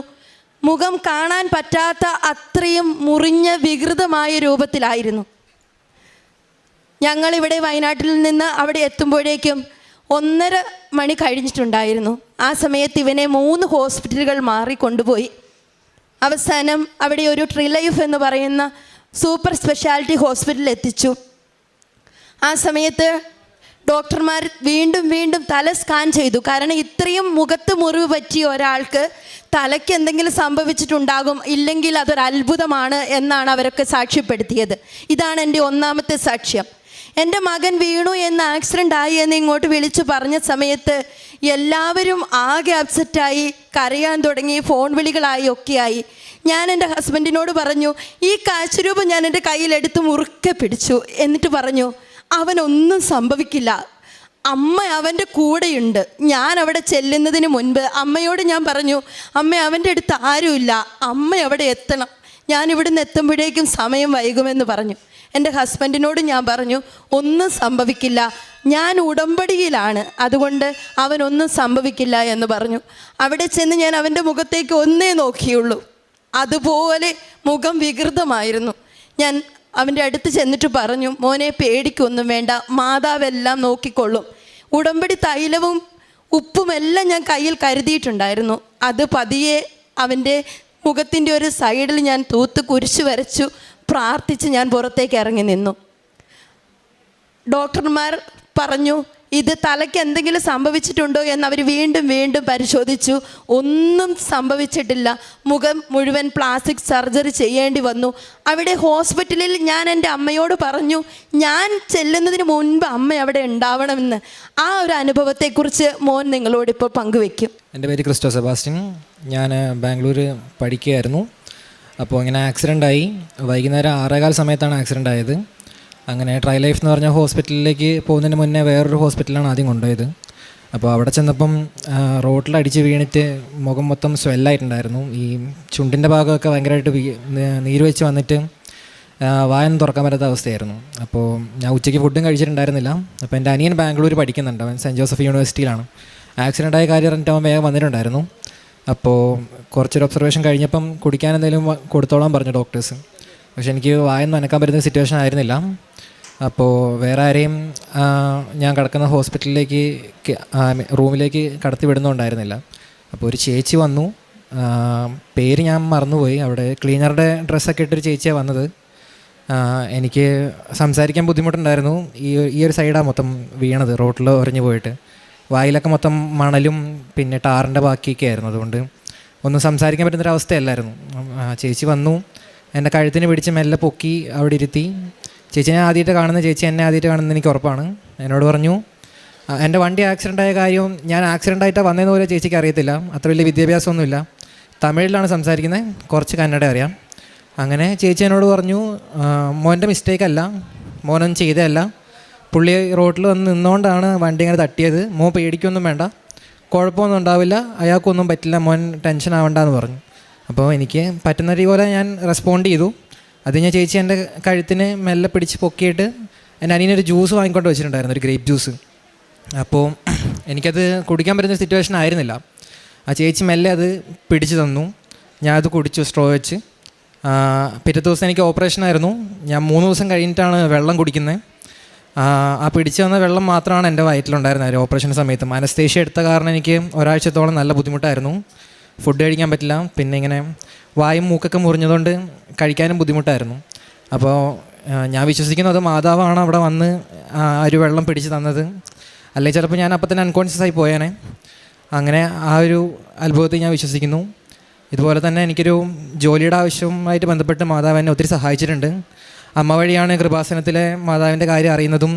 മുഖം കാണാൻ പറ്റാത്ത അത്രയും മുറിഞ്ഞ വികൃതമായ രൂപത്തിലായിരുന്നു. ഞങ്ങളിവിടെ വയനാട്ടിൽ നിന്ന് അവിടെ എത്തുമ്പോഴേക്കും 1:30 മണി കഴിഞ്ഞിട്ടുണ്ടായിരുന്നു. ആ സമയത്ത് ഇവനെ 3 ഹോസ്പിറ്റലുകൾ മാറി കൊണ്ടുപോയി. അവസാനം അവിടെ ഒരു ട്രിലൈഫ് എന്ന് പറയുന്ന സൂപ്പർ സ്പെഷ്യാലിറ്റി ഹോസ്പിറ്റലിൽ എത്തിച്ചു. ആ സമയത്ത് ഡോക്ടർമാർ വീണ്ടും തല സ്കാൻ ചെയ്തു. കാരണം ഇത്രയും മുഖത്ത് മുറിവ് പറ്റിയ ഒരാൾക്ക് തലയ്ക്ക് എന്തെങ്കിലും സംഭവിച്ചിട്ടുണ്ടാകും, ഇല്ലെങ്കിൽ അതൊരു അത്ഭുതമാണ് എന്നാണ് അവരൊക്കെ സാക്ഷ്യപ്പെടുത്തിയത്. ഇതാണ് എൻ്റെ ഒന്നാമത്തെ സാക്ഷ്യം. എൻ്റെ മകൻ വീണു എന്ന് ആക്സിഡൻ്റ് ആയി എന്ന് ഇങ്ങോട്ട് വിളിച്ചു പറഞ്ഞ സമയത്ത് എല്ലാവരും ആകെ അപ്സെറ്റായി, കരയാൻ തുടങ്ങി, ഫോൺ വിളികളായി ഒക്കെയായി. ഞാൻ എൻ്റെ ഹസ്ബൻഡിനോട് പറഞ്ഞു, ഈ കാഴ്ചരൂപം ഞാൻ എൻ്റെ കയ്യിലെടുത്ത് മുറുക്കെ പിടിച്ചു. എന്നിട്ട് പറഞ്ഞു, അവനൊന്നും സംഭവിക്കില്ല, അമ്മ അവൻ്റെ കൂടെയുണ്ട്. ഞാൻ അവിടെ ചെല്ലുന്നതിന് മുൻപ് അമ്മയോട് ഞാൻ പറഞ്ഞു, അമ്മ അവൻ്റെ അടുത്ത് ആരുമില്ല, അമ്മ അവിടെ എത്തണം, ഞാൻ ഇവിടുന്ന് എത്തുമ്പോഴേക്കും സമയം വൈകുമെന്ന് പറഞ്ഞു. എൻ്റെ ഹസ്ബൻഡിനോട് ഞാൻ പറഞ്ഞു, ഒന്നും സംഭവിക്കില്ല, ഞാൻ ഉടമ്പടിയിലാണ്, അതുകൊണ്ട് അവനൊന്നും സംഭവിക്കില്ല എന്ന് പറഞ്ഞു. അവിടെ ചെന്ന് ഞാൻ അവൻ്റെ മുഖത്തേക്ക് ഒന്നേ നോക്കിയുള്ളൂ. അതുപോലെ മുഖം വികൃതമായിരുന്നു. ഞാൻ അവൻ്റെ അടുത്ത് ചെന്നിട്ട് പറഞ്ഞു, മോനെ പേടിക്കൊന്നും വേണ്ട, മാതാവെല്ലാം നോക്കിക്കൊള്ളും. ഉടമ്പടി തൈലവും ഉപ്പുമെല്ലാം ഞാൻ കയ്യിൽ കരുതിയിട്ടുണ്ടായിരുന്നു. അത് പതിയെ അവൻ്റെ മുഖത്തിൻ്റെ ഒരു സൈഡിൽ ഞാൻ തൂത്ത് കുരിശ് വരച്ചു, പ്രാർത്ഥിച്ച് ഞാൻ പുറത്തേക്ക് ഇറങ്ങി നിന്നു. ഡോക്ടർമാർ പറഞ്ഞു, ഇത് തലയ്ക്ക് എന്തെങ്കിലും സംഭവിച്ചിട്ടുണ്ടോ എന്ന് അവർ വീണ്ടും പരിശോധിച്ചു. ഒന്നും സംഭവിച്ചിട്ടില്ല. മുഖം മുഴുവൻ പ്ലാസ്റ്റിക് സർജറി ചെയ്യേണ്ടി വന്നു. അവിടെ ഹോസ്പിറ്റലിൽ ഞാൻ എൻ്റെ അമ്മയോട് പറഞ്ഞു, ഞാൻ ചെല്ലുന്നതിന് മുൻപ് അമ്മ അവിടെ ഉണ്ടാവണമെന്ന്. ആ ഒരു അനുഭവത്തെക്കുറിച്ച് മോൻ നിങ്ങളോടിപ്പോൾ പങ്കുവെക്കും. എൻ്റെ പേര് ക്രിസ്റ്റോ സെബാസ്റ്റ്യൻ. ഞാൻ ബാംഗ്ലൂർ പഠിക്കുകയായിരുന്നു. അപ്പോൾ ഇങ്ങനെ ആക്സിഡൻ്റായി. വൈകുന്നേരം 6:15 സമയത്താണ് ആക്സിഡൻ്റ് ആയത്. അങ്ങനെ ട്രൈ ലൈഫ് എന്ന് പറഞ്ഞ ഹോസ്പിറ്റലിലേക്ക് പോകുന്നതിന് മുന്നേ വേറൊരു ഹോസ്പിറ്റലാണ് ആദ്യം കൊണ്ടുപോയത്. അപ്പോൾ അവിടെ ചെന്നപ്പം റോട്ടിൽ അടിച്ച് വീണിട്ട് മുഖം മൊത്തം സ്വെല്ലായിട്ടുണ്ടായിരുന്നു. ഈ ചുണ്ടിൻ്റെ ഭാഗമൊക്കെ ഭയങ്കരമായിട്ട് നീര് വെച്ച് വന്നിട്ട് വായൊന്നും തുറക്കാൻ പറ്റാത്ത അവസ്ഥയായിരുന്നു. അപ്പോൾ ഞാൻ ഉച്ചയ്ക്ക് ഫുഡും കഴിച്ചിട്ടുണ്ടായിരുന്നില്ല. അപ്പോൾ എൻ്റെ അനിയൻ ബാംഗ്ലൂർ പഠിക്കുന്നുണ്ട്, അവൻ സെൻറ്റ് ജോസഫ് യൂണിവേഴ്സിറ്റിയിലാണ്. ആക്സിഡൻ്റായ കാര്യം പറഞ്ഞിട്ട് അവൻ വേഗം വന്നിട്ടുണ്ടായിരുന്നു. അപ്പോൾ കുറച്ചൊരു ഒബ്സർവേഷൻ കഴിഞ്ഞപ്പം കുടിക്കാൻ എന്തെങ്കിലും കൊടുത്തോളാൻ പറഞ്ഞു ഡോക്ടേഴ്സ്. പക്ഷെ എനിക്ക് വായൊന്നും അനക്കാൻ പറ്റുന്ന സിറ്റുവേഷൻ ആയിരുന്നില്ല. അപ്പോൾ വേറെ ആരെയും ഞാൻ കിടക്കുന്ന ഹോസ്പിറ്റലിലേക്ക് റൂമിലേക്ക് കടത്തി വിടുന്നുണ്ടായിരുന്നില്ല. അപ്പോൾ ഒരു ചേച്ചി വന്നു, പേര് ഞാൻ മറന്നുപോയി. അവിടെ ക്ലീനറുടെ ഡ്രസ്സൊക്കെ ഇട്ടൊരു ചേച്ചിയാണ് വന്നത്. എനിക്ക് സംസാരിക്കാൻ ബുദ്ധിമുട്ടുണ്ടായിരുന്നു. ഈ ഒരു സൈഡാണ് മൊത്തം വീണത്, റോട്ടിൽ ഉറഞ്ഞു പോയിട്ട്. വായിലൊക്കെ മൊത്തം മണലും പിന്നെ ടാറിൻ്റെ ബാക്കിയൊക്കെ ആയിരുന്നു. അതുകൊണ്ട് ഒന്നും സംസാരിക്കാൻ പറ്റുന്നൊരവസ്ഥയല്ലായിരുന്നു. ചേച്ചി വന്നു, എൻ്റെ കഴുത്തിന് പിടിച്ച് മെല്ലെ പൊക്കി അവിടെ ഇരുത്തി. ചേച്ചി ഞാൻ ആദ്യമായിട്ട് കാണുന്ന, ചേച്ചി എന്നെ ആദ്യമായിട്ട് കാണുന്നത് എനിക്ക് ഉറപ്പാണ്. എന്നോട് പറഞ്ഞു എൻ്റെ വണ്ടി ആക്സിഡൻ്റ് ആയ കാര്യവും ഞാൻ ആക്സിഡൻ്റ് ആയിട്ടാണ് വന്നതെന്ന് പോലെ ചേച്ചിക്ക് അറിയത്തില്ല, അത്ര വലിയ വിദ്യാഭ്യാസമൊന്നുമില്ല, തമിഴിലാണ് സംസാരിക്കുന്നത്, കുറച്ച് കന്നഡ അറിയാം. അങ്ങനെ ചേച്ചി എന്നോട് പറഞ്ഞു മോൻ്റെ മിസ്റ്റേക്കല്ല, മോനൊന്നും ചെയ്തതല്ല, പുള്ളി റോഡിൽ വന്ന് നിന്നുകൊണ്ടാണ് വണ്ടി ഇങ്ങനെ തട്ടിയത്, മോൻ പേടിക്കൊന്നും വേണ്ട, കുഴപ്പമൊന്നും ഉണ്ടാവില്ല, അയാൾക്കൊന്നും പറ്റില്ല, മോൻ ടെൻഷൻ ആവണ്ടെന്ന് പറഞ്ഞു. അപ്പോൾ എനിക്ക് പറ്റുന്ന പോലെ ഞാൻ റെസ്പോണ്ട് ചെയ്തു. അത് ഞാൻ ചേച്ചി എൻ്റെ കഴുത്തിന് മെല്ലെ പിടിച്ച് പൊക്കിയിട്ട് എൻ്റെ അനിയനൊരു ജ്യൂസ് വാങ്ങിക്കൊണ്ട് വെച്ചിട്ടുണ്ടായിരുന്നു, ഒരു ഗ്രേപ്പ് ജ്യൂസ്. അപ്പോൾ എനിക്കത് കുടിക്കാൻ പറ്റുന്ന സിറ്റുവേഷൻ ആയിരുന്നില്ല. ആ ചേച്ചി മെല്ലെ അത് പിടിച്ചു തന്നു, ഞാനത് കുടിച്ചു സ്ട്രോ വെച്ച്. പിറ്റേ ദിവസം എനിക്ക് ഓപ്പറേഷൻ ആയിരുന്നു. ഞാൻ 3 ദിവസം കഴിഞ്ഞിട്ടാണ് വെള്ളം കുടിക്കുന്നത്. ആ പിടിച്ചു വന്ന വെള്ളം മാത്രമാണ് എൻ്റെ വയറ്റിലുണ്ടായിരുന്നത് ഓപ്പറേഷൻ സമയത്ത്. അനസ്തേഷ്യ എടുത്ത കാരണം എനിക്ക് ഒരാഴ്ചത്തോളം നല്ല ബുദ്ധിമുട്ടായിരുന്നു. ഫുഡ് കഴിക്കാൻ പറ്റില്ല, പിന്നെ ഇങ്ങനെ വായും മൂക്കൊക്കെ മുറിഞ്ഞതുകൊണ്ട് കഴിക്കാനും ബുദ്ധിമുട്ടായിരുന്നു. അപ്പോൾ ഞാൻ വിശ്വസിക്കുന്നു അത് മാതാവാണ് അവിടെ വന്ന് ഒരു വെള്ളം പിടിച്ച് തന്നത്, അല്ലെങ്കിൽ ചിലപ്പോൾ ഞാൻ അപ്പം തന്നെ അൺകോൺഷ്യസ് ആയി പോയേനെ. അങ്ങനെ ആ ഒരു അത്ഭുതത്തിൽ ഞാൻ വിശ്വസിക്കുന്നു. ഇതുപോലെ തന്നെ എനിക്കൊരു ജോലിയുടെ ആവശ്യവുമായിട്ട് ബന്ധപ്പെട്ട് മാതാവ് എന്നെ ഒത്തിരി സഹായിച്ചിട്ടുണ്ട്. അമ്മ വഴിയാണ് കൃപാസനത്തിലെ മാതാവിൻ്റെ കാര്യം അറിയുന്നതും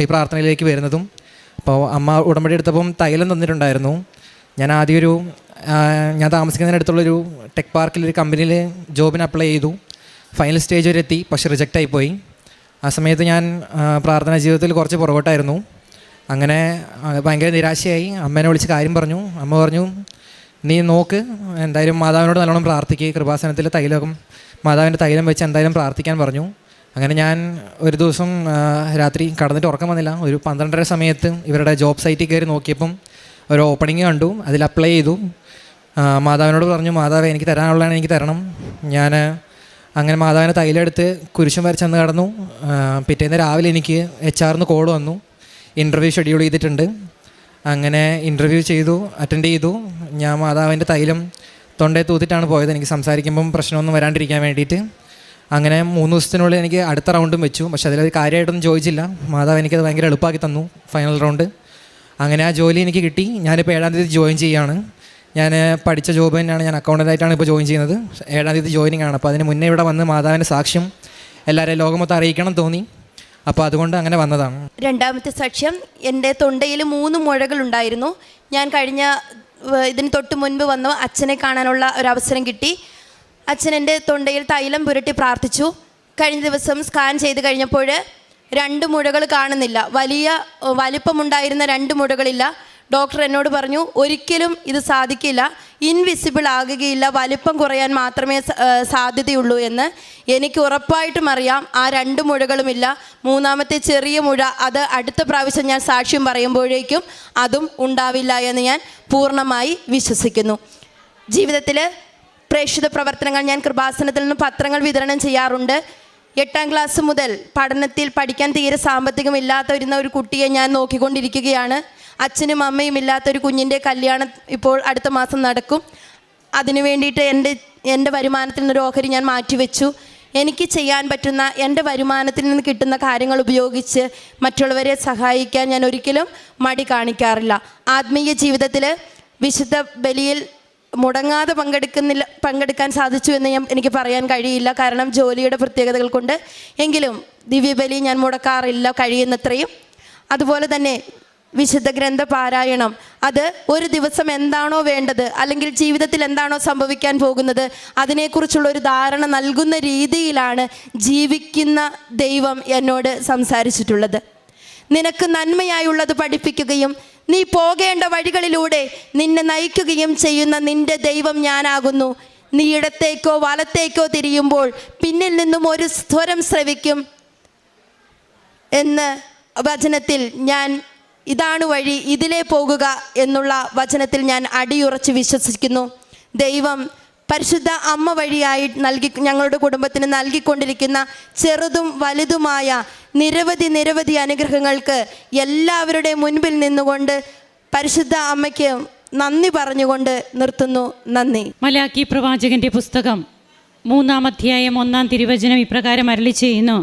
ഈ പ്രാർത്ഥനയിലേക്ക് വരുന്നതും. അപ്പോൾ അമ്മ ഉടമ്പടി എടുത്തപ്പം തൈലം തന്നിട്ടുണ്ടായിരുന്നു. ഞാൻ ആദ്യം ഞാൻ താമസിക്കുന്നതിനടുത്തുള്ളൊരു ടെക് പാർക്കിലൊരു കമ്പനിയിൽ ജോബിന് അപ്ലൈ ചെയ്തു. ഫൈനൽ സ്റ്റേജ് വരെ എത്തി, പക്ഷേ റിജക്റ്റായി പോയി. ആ സമയത്ത് ഞാൻ പ്രാർത്ഥനാ ജീവിതത്തിൽ കുറച്ച് പുറകോട്ടായിരുന്നു. അങ്ങനെ ഭയങ്കര നിരാശയായി. അമ്മേനെ വിളിച്ച് കാര്യം പറഞ്ഞു. അമ്മ പറഞ്ഞു, നീ നോക്ക്, എന്തായാലും മാതാവിനോട് നല്ലോണം പ്രാർത്ഥിക്കുക, കൃപാസനത്തിൽ മാതാവിൻ്റെ തൈലം വെച്ച് എന്തായാലും പ്രാർത്ഥിക്കാൻ പറഞ്ഞു. അങ്ങനെ ഞാൻ ഒരു ദിവസം രാത്രി കടന്നിട്ട് ഉറക്കം വന്നില്ല. ഒരു 12:30 സമയത്ത് ഇവരുടെ ജോബ് സൈറ്റിൽ കയറി നോക്കിയപ്പം ഒരു ഓപ്പണിങ് കണ്ടു, അതിൽ അപ്ലൈ ചെയ്തു. മാതാവിനോട് പറഞ്ഞു, മാതാവ് എനിക്ക് തരാനുള്ളതാണ്, എനിക്ക് തരണം. ഞാൻ അങ്ങനെ മാതാവിനെ തൈലെടുത്ത് കുരിശും വരച്ചെന്ന് കടന്നു. പിറ്റേന്ന് രാവിലെ എനിക്ക് HR കോൾ വന്നു, ഇൻ്റർവ്യൂ ഷെഡ്യൂൾ ചെയ്തിട്ടുണ്ട്. അങ്ങനെ ഇൻ്റർവ്യൂ ചെയ്തു, അറ്റൻഡ് ചെയ്തു. ഞാൻ മാതാവിൻ്റെ തൈലം തൊണ്ടയിൽ തൂത്തിട്ടാണ് പോയത്, എനിക്ക് സംസാരിക്കുമ്പം പ്രശ്നമൊന്നും വരാണ്ടിരിക്കാൻ വേണ്ടിയിട്ട്. അങ്ങനെ 3 ദിവസത്തിനുള്ളിൽ എനിക്ക് അടുത്ത റൗണ്ടും വെച്ചു. പക്ഷേ അതിലൊരു കാര്യമായിട്ടൊന്നും ചോദിച്ചില്ല. മാതാവ് എനിക്കത് ഭയങ്കര എളുപ്പമാക്കി തന്നു, ഫൈനൽ റൗണ്ട്. അങ്ങനെ ആ ജോലി എനിക്ക് കിട്ടി. ഞാനിപ്പോൾ 7-ാം തീയതി ജോയിൻ ചെയ്യുകയാണ്. ഞാൻ പഠിച്ച ജോബ് തന്നെയാണ്, ഞാൻ അക്കൗണ്ടൻ്റായിട്ടാണ് ഇപ്പോൾ ജോയിൻ ചെയ്യുന്നത്. 7-ാം തീയതി ജോയിനിങ് ആണ്. അപ്പോൾ അതിന് മുന്നേ ഇവിടെ വന്ന് മാതാവിൻ്റെ സാക്ഷ്യം എല്ലാവരെയും ലോകമൊത്തം അറിയിക്കണം തോന്നി. അപ്പോൾ അതുകൊണ്ട് അങ്ങനെ വന്നതാണ്. രണ്ടാമത്തെ സാക്ഷ്യം, എൻ്റെ തൊണ്ടയിൽ 3 മുഴകളുണ്ടായിരുന്നു. ഞാൻ ഇതിന് തൊട്ട് മുൻപ് വന്നു അച്ഛനെ കാണാനുള്ള ഒരു അവസരം കിട്ടി. അച്ഛൻ എൻ്റെ തൊണ്ടയിൽ തൈലം പുരട്ടി പ്രാർത്ഥിച്ചു. കഴിഞ്ഞ ദിവസം സ്കാൻ ചെയ്ത് കഴിഞ്ഞപ്പോൾ 2 മുഴകൾ കാണുന്നില്ല, വലിയ വലിപ്പമുണ്ടായിരുന്ന 2 മുഴകളില്ല. ഡോക്ടർ എന്നോട് പറഞ്ഞു, ഒരിക്കലും ഇത് സാധിക്കില്ല, ഇൻവിസിബിൾ ആകുകയില്ല, വലിപ്പം കുറയാൻ മാത്രമേ സാധ്യതയുള്ളൂ എന്ന്. എനിക്ക് ഉറപ്പായിട്ടും അറിയാം ആ 2 മുഴകളുമില്ല. 3ാമത്തെ ചെറിയ മുഴ, അത് അടുത്ത പ്രാവശ്യം ഞാൻ സാക്ഷ്യം പറയുമ്പോഴേക്കും അതും ഉണ്ടാവില്ല എന്ന് ഞാൻ പൂർണ്ണമായി വിശ്വസിക്കുന്നു. ജീവിതത്തിൽ പ്രേക്ഷിത പ്രവർത്തനങ്ങൾ, ഞാൻ കൃപാസനത്തിൽ നിന്ന് പത്രങ്ങൾ വിതരണം ചെയ്യാറുണ്ട്. 8ാം ക്ലാസ് മുതൽ പഠിക്കാൻ തീരെ സാമ്പത്തികമില്ലാത്ത ഒരു കുട്ടിയെ ഞാൻ നോക്കിക്കൊണ്ടിരിക്കുകയാണ്. അച്ഛനും അമ്മയും ഇല്ലാത്തൊരു കുഞ്ഞിൻ്റെ കല്യാണം ഇപ്പോൾ അടുത്ത മാസം നടക്കും. അതിനു വേണ്ടിയിട്ട് എൻ്റെ വരുമാനത്തിൽ നിന്നൊരു ഓഹരി ഞാൻ മാറ്റിവെച്ചു. എനിക്ക് ചെയ്യാൻ പറ്റുന്ന എൻ്റെ വരുമാനത്തിൽ നിന്ന് കിട്ടുന്ന കാര്യങ്ങൾ ഉപയോഗിച്ച് മറ്റുള്ളവരെ സഹായിക്കാൻ ഞാൻ ഒരിക്കലും മടി കാണിക്കാറില്ല. ആത്മീയ ജീവിതത്തിൽ വിശുദ്ധ ബലിയിൽ മുടങ്ങാതെ പങ്കെടുക്കാൻ സാധിച്ചു എന്ന് എനിക്ക് പറയാൻ കഴിയില്ല, കാരണം ജോലിയുടെ പ്രത്യേകതകൾ കൊണ്ട്. എങ്കിലും ദിവ്യബലി ഞാൻ മുടക്കാറില്ല കഴിയുന്നത്രയും. അതുപോലെ തന്നെ വിശുദ്ധ ഗ്രന്ഥ പാരായണം, അത് ഒരു ദിവസം എന്താണോ വേണ്ടത്, അല്ലെങ്കിൽ ജീവിതത്തിൽ എന്താണോ സംഭവിക്കാൻ പോകുന്നത്, അതിനെക്കുറിച്ചുള്ള ഒരു ധാരണ നൽകുന്ന രീതിയിലാണ് ജീവിക്കുന്ന ദൈവം എന്നോട് സംസാരിച്ചിട്ടുള്ളത്. നിനക്ക് നന്മയായുള്ളത് പഠിപ്പിക്കുകയും നീ പോകേണ്ട വഴികളിലൂടെ നിന്നെ നയിക്കുകയും ചെയ്യുന്ന നിന്റെ ദൈവം ഞാനാകുന്നു. നീ ഇടത്തേക്കോ വലത്തേക്കോ തിരിയുമ്പോൾ പിന്നിൽ നിന്നും ഒരു സ്വരം ശ്രവിക്കും എന്ന് വചനത്തിൽ ഞാൻ, ഇതാണ് വഴി, ഇതിലേ പോകുക എന്നുള്ള വചനത്തിൽ ഞാൻ അടിയുറച്ച് വിശ്വസിക്കുന്നു. ദൈവം പരിശുദ്ധ അമ്മ വഴിയായി ഞങ്ങളുടെ കുടുംബത്തിന് നൽകിക്കൊണ്ടിരിക്കുന്ന ചെറുതും വലുതുമായ നിരവധി അനുഗ്രഹങ്ങൾക്ക് എല്ലാവരുടെ മുൻപിൽ നിന്നുകൊണ്ട് പരിശുദ്ധ അമ്മയ്ക്ക് നന്ദി പറഞ്ഞുകൊണ്ട് നിർത്തുന്നു. നന്ദി. മലാക്കി പ്രവാചകന്റെ പുസ്തകം 3-ാം അധ്യായം 1-ാം തിരുവചനം ഇപ്രകാരം അരുളി ചെയ്യുന്നു: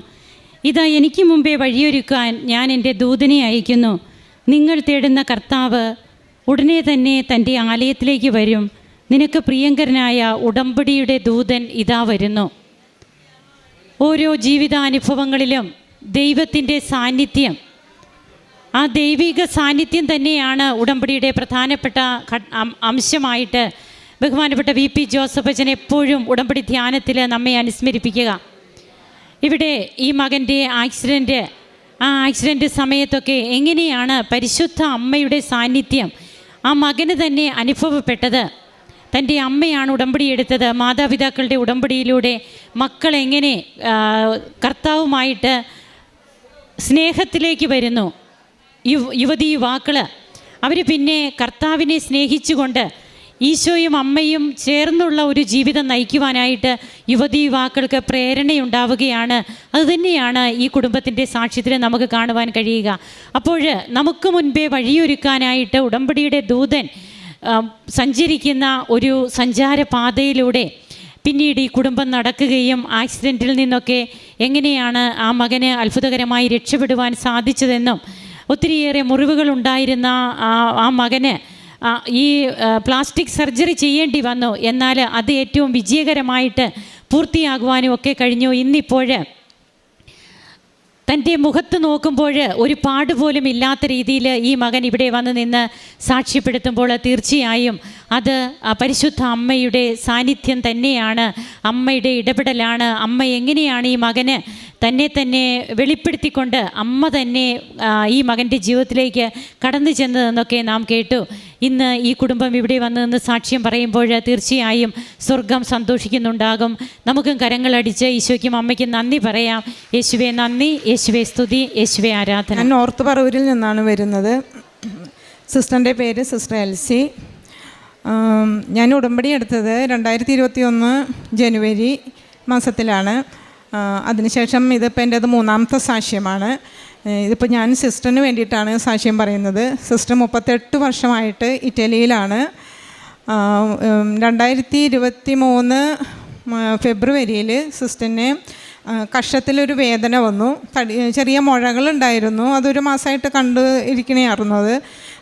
ഇതാ എനിക്ക് മുമ്പേ വഴിയൊരുക്കാൻ ഞാൻ എൻ്റെ ദൂതനെ അയക്കുന്നു. നിങ്ങൾ തേടുന്ന കർത്താവ് ഉടനെ തന്നെ തൻ്റെ ആലയത്തിലേക്ക് വരും. നിനക്ക് പ്രിയങ്കരനായ ഉടമ്പടിയുടെ ദൂതൻ ഇതാ വരുന്നു. ഓരോ ജീവിതാനുഭവങ്ങളിലും ദൈവത്തിൻ്റെ സാന്നിധ്യം, ആ ദൈവിക സാന്നിധ്യം തന്നെയാണ് ഉടമ്പടിയുടെ പ്രധാനപ്പെട്ട അംശമായിട്ട് ബഹുമാനപ്പെട്ട VP ജോസഫ് അച്ഛൻ എപ്പോഴും ഉടമ്പടി ധ്യാനത്തിൽ നമ്മെ അനുസ്മരിപ്പിക്കുക. ഇവിടെ ഈ മകൻ്റെ ആക്സിഡൻറ്റ് സമയത്തൊക്കെ എങ്ങനെയാണ് പരിശുദ്ധ അമ്മയുടെ സാന്നിധ്യം ആ മകന് തന്നെ അനുഭവപ്പെട്ടത്. തൻ്റെ അമ്മയാണ് ഉടമ്പടി എടുത്തത്. മാതാപിതാക്കളുടെ ഉടമ്പടിയിലൂടെ മക്കൾ എങ്ങനെ കർത്താവുമായിട്ട് സ്നേഹത്തിലേക്ക് വരുന്നു. യുവതി യുവാക്കൾ അവർ പിന്നെ കർത്താവിനെ സ്നേഹിച്ചുകൊണ്ട് ഈശോയും അമ്മയും ചേർന്നുള്ള ഒരു ജീവിതം നയിക്കുവാനായിട്ട് യുവതി യുവാക്കൾക്ക് പ്രേരണയുണ്ടാവുകയാണ്. അതുതന്നെയാണ് ഈ കുടുംബത്തിൻ്റെ സാക്ഷ്യത്തിൽ നമുക്ക് കാണുവാൻ കഴിയുക. അപ്പോൾ നമുക്ക് മുൻപേ വഴിയൊരുക്കാനായിട്ട് ഉടമ്പടിയുടെ ദൂതൻ സഞ്ചരിക്കുന്ന ഒരു സഞ്ചാരപാതയിലൂടെ പിന്നീട് ഈ കുടുംബം നടക്കുകയും ആക്സിഡൻറ്റിൽ നിന്നൊക്കെ എങ്ങനെയാണ് ആ മകന് അത്ഭുതകരമായി രക്ഷപ്പെടുവാൻ സാധിച്ചതെന്നും ഒത്തിരിയേറെ മുറിവുകൾ ഉണ്ടായിരുന്ന ആ മകന് ഈ പ്ലാസ്റ്റിക് സർജറി ചെയ്യേണ്ടി വന്നു. എന്നാൽ അത് ഏറ്റവും വിജയകരമായിട്ട് പൂർത്തിയാകുവാനും ഒക്കെ കഴിഞ്ഞു. ഇന്നിപ്പോൾ തൻ്റെ മുഖത്ത് നോക്കുമ്പോൾ ഒരു പാട് പോലും ഇല്ലാത്ത രീതിയിൽ ഈ മകൻ ഇവിടെ വന്ന് നിന്ന് സാക്ഷ്യപ്പെടുത്തുമ്പോൾ തീർച്ചയായും അത് പരിശുദ്ധ അമ്മയുടെ സാന്നിധ്യം തന്നെയാണ്, അമ്മയുടെ ഇടപെടലാണ്. അമ്മ എങ്ങനെയാണ് ഈ മകന് തന്നെ വെളിപ്പെടുത്തിക്കൊണ്ട് അമ്മ തന്നെ ഈ മകൻ്റെ ജീവിതത്തിലേക്ക് കടന്നു ചെന്നതെന്നൊക്കെ നാം കേട്ടു. ഇന്ന് ഈ കുടുംബം ഇവിടെ വന്ന് നിന്ന് സാക്ഷ്യം പറയുമ്പോൾ തീർച്ചയായും സ്വർഗം സന്തോഷിക്കുന്നുണ്ടാകും. നമുക്കും കരങ്ങളടിച്ച് ഈശോയ്ക്കും അമ്മയ്ക്കും നന്ദി പറയാം. യേശുവേ നന്ദി, യേശുവേ സ്തുതി, യേശുവേ ആരാധന. ഞാൻ നോർത്ത് പറവൂരിൽ നിന്നാണ് വരുന്നത്. സിസ്റ്ററിൻ്റെ പേര് സിസ്റ്റർ എൽസി. ഞാൻ ഉടമ്പടി എടുത്തത് 2021 ജനുവരി മാസത്തിലാണ്. അതിനുശേഷം ഇതിപ്പോൾ എൻ്റേത് 3ാമത്തെ സാക്ഷ്യമാണ്. ഇതിപ്പോൾ ഞാൻ സിസ്റ്ററിന് വേണ്ടിയിട്ടാണ് സാക്ഷ്യം പറയുന്നത്. സിസ്റ്റർ 38 വർഷമായിട്ട് ഇറ്റലിയിലാണ്. 2023 ഫെബ്രുവരിയിൽ സിസ്റ്ററിന് കക്ഷത്തിലൊരു വേദന വന്നു. ചെറിയ മുഴകളുണ്ടായിരുന്നു. അതൊരു മാസമായിട്ട് കണ്ടു ഇരിക്കണമായിരുന്നു അത്.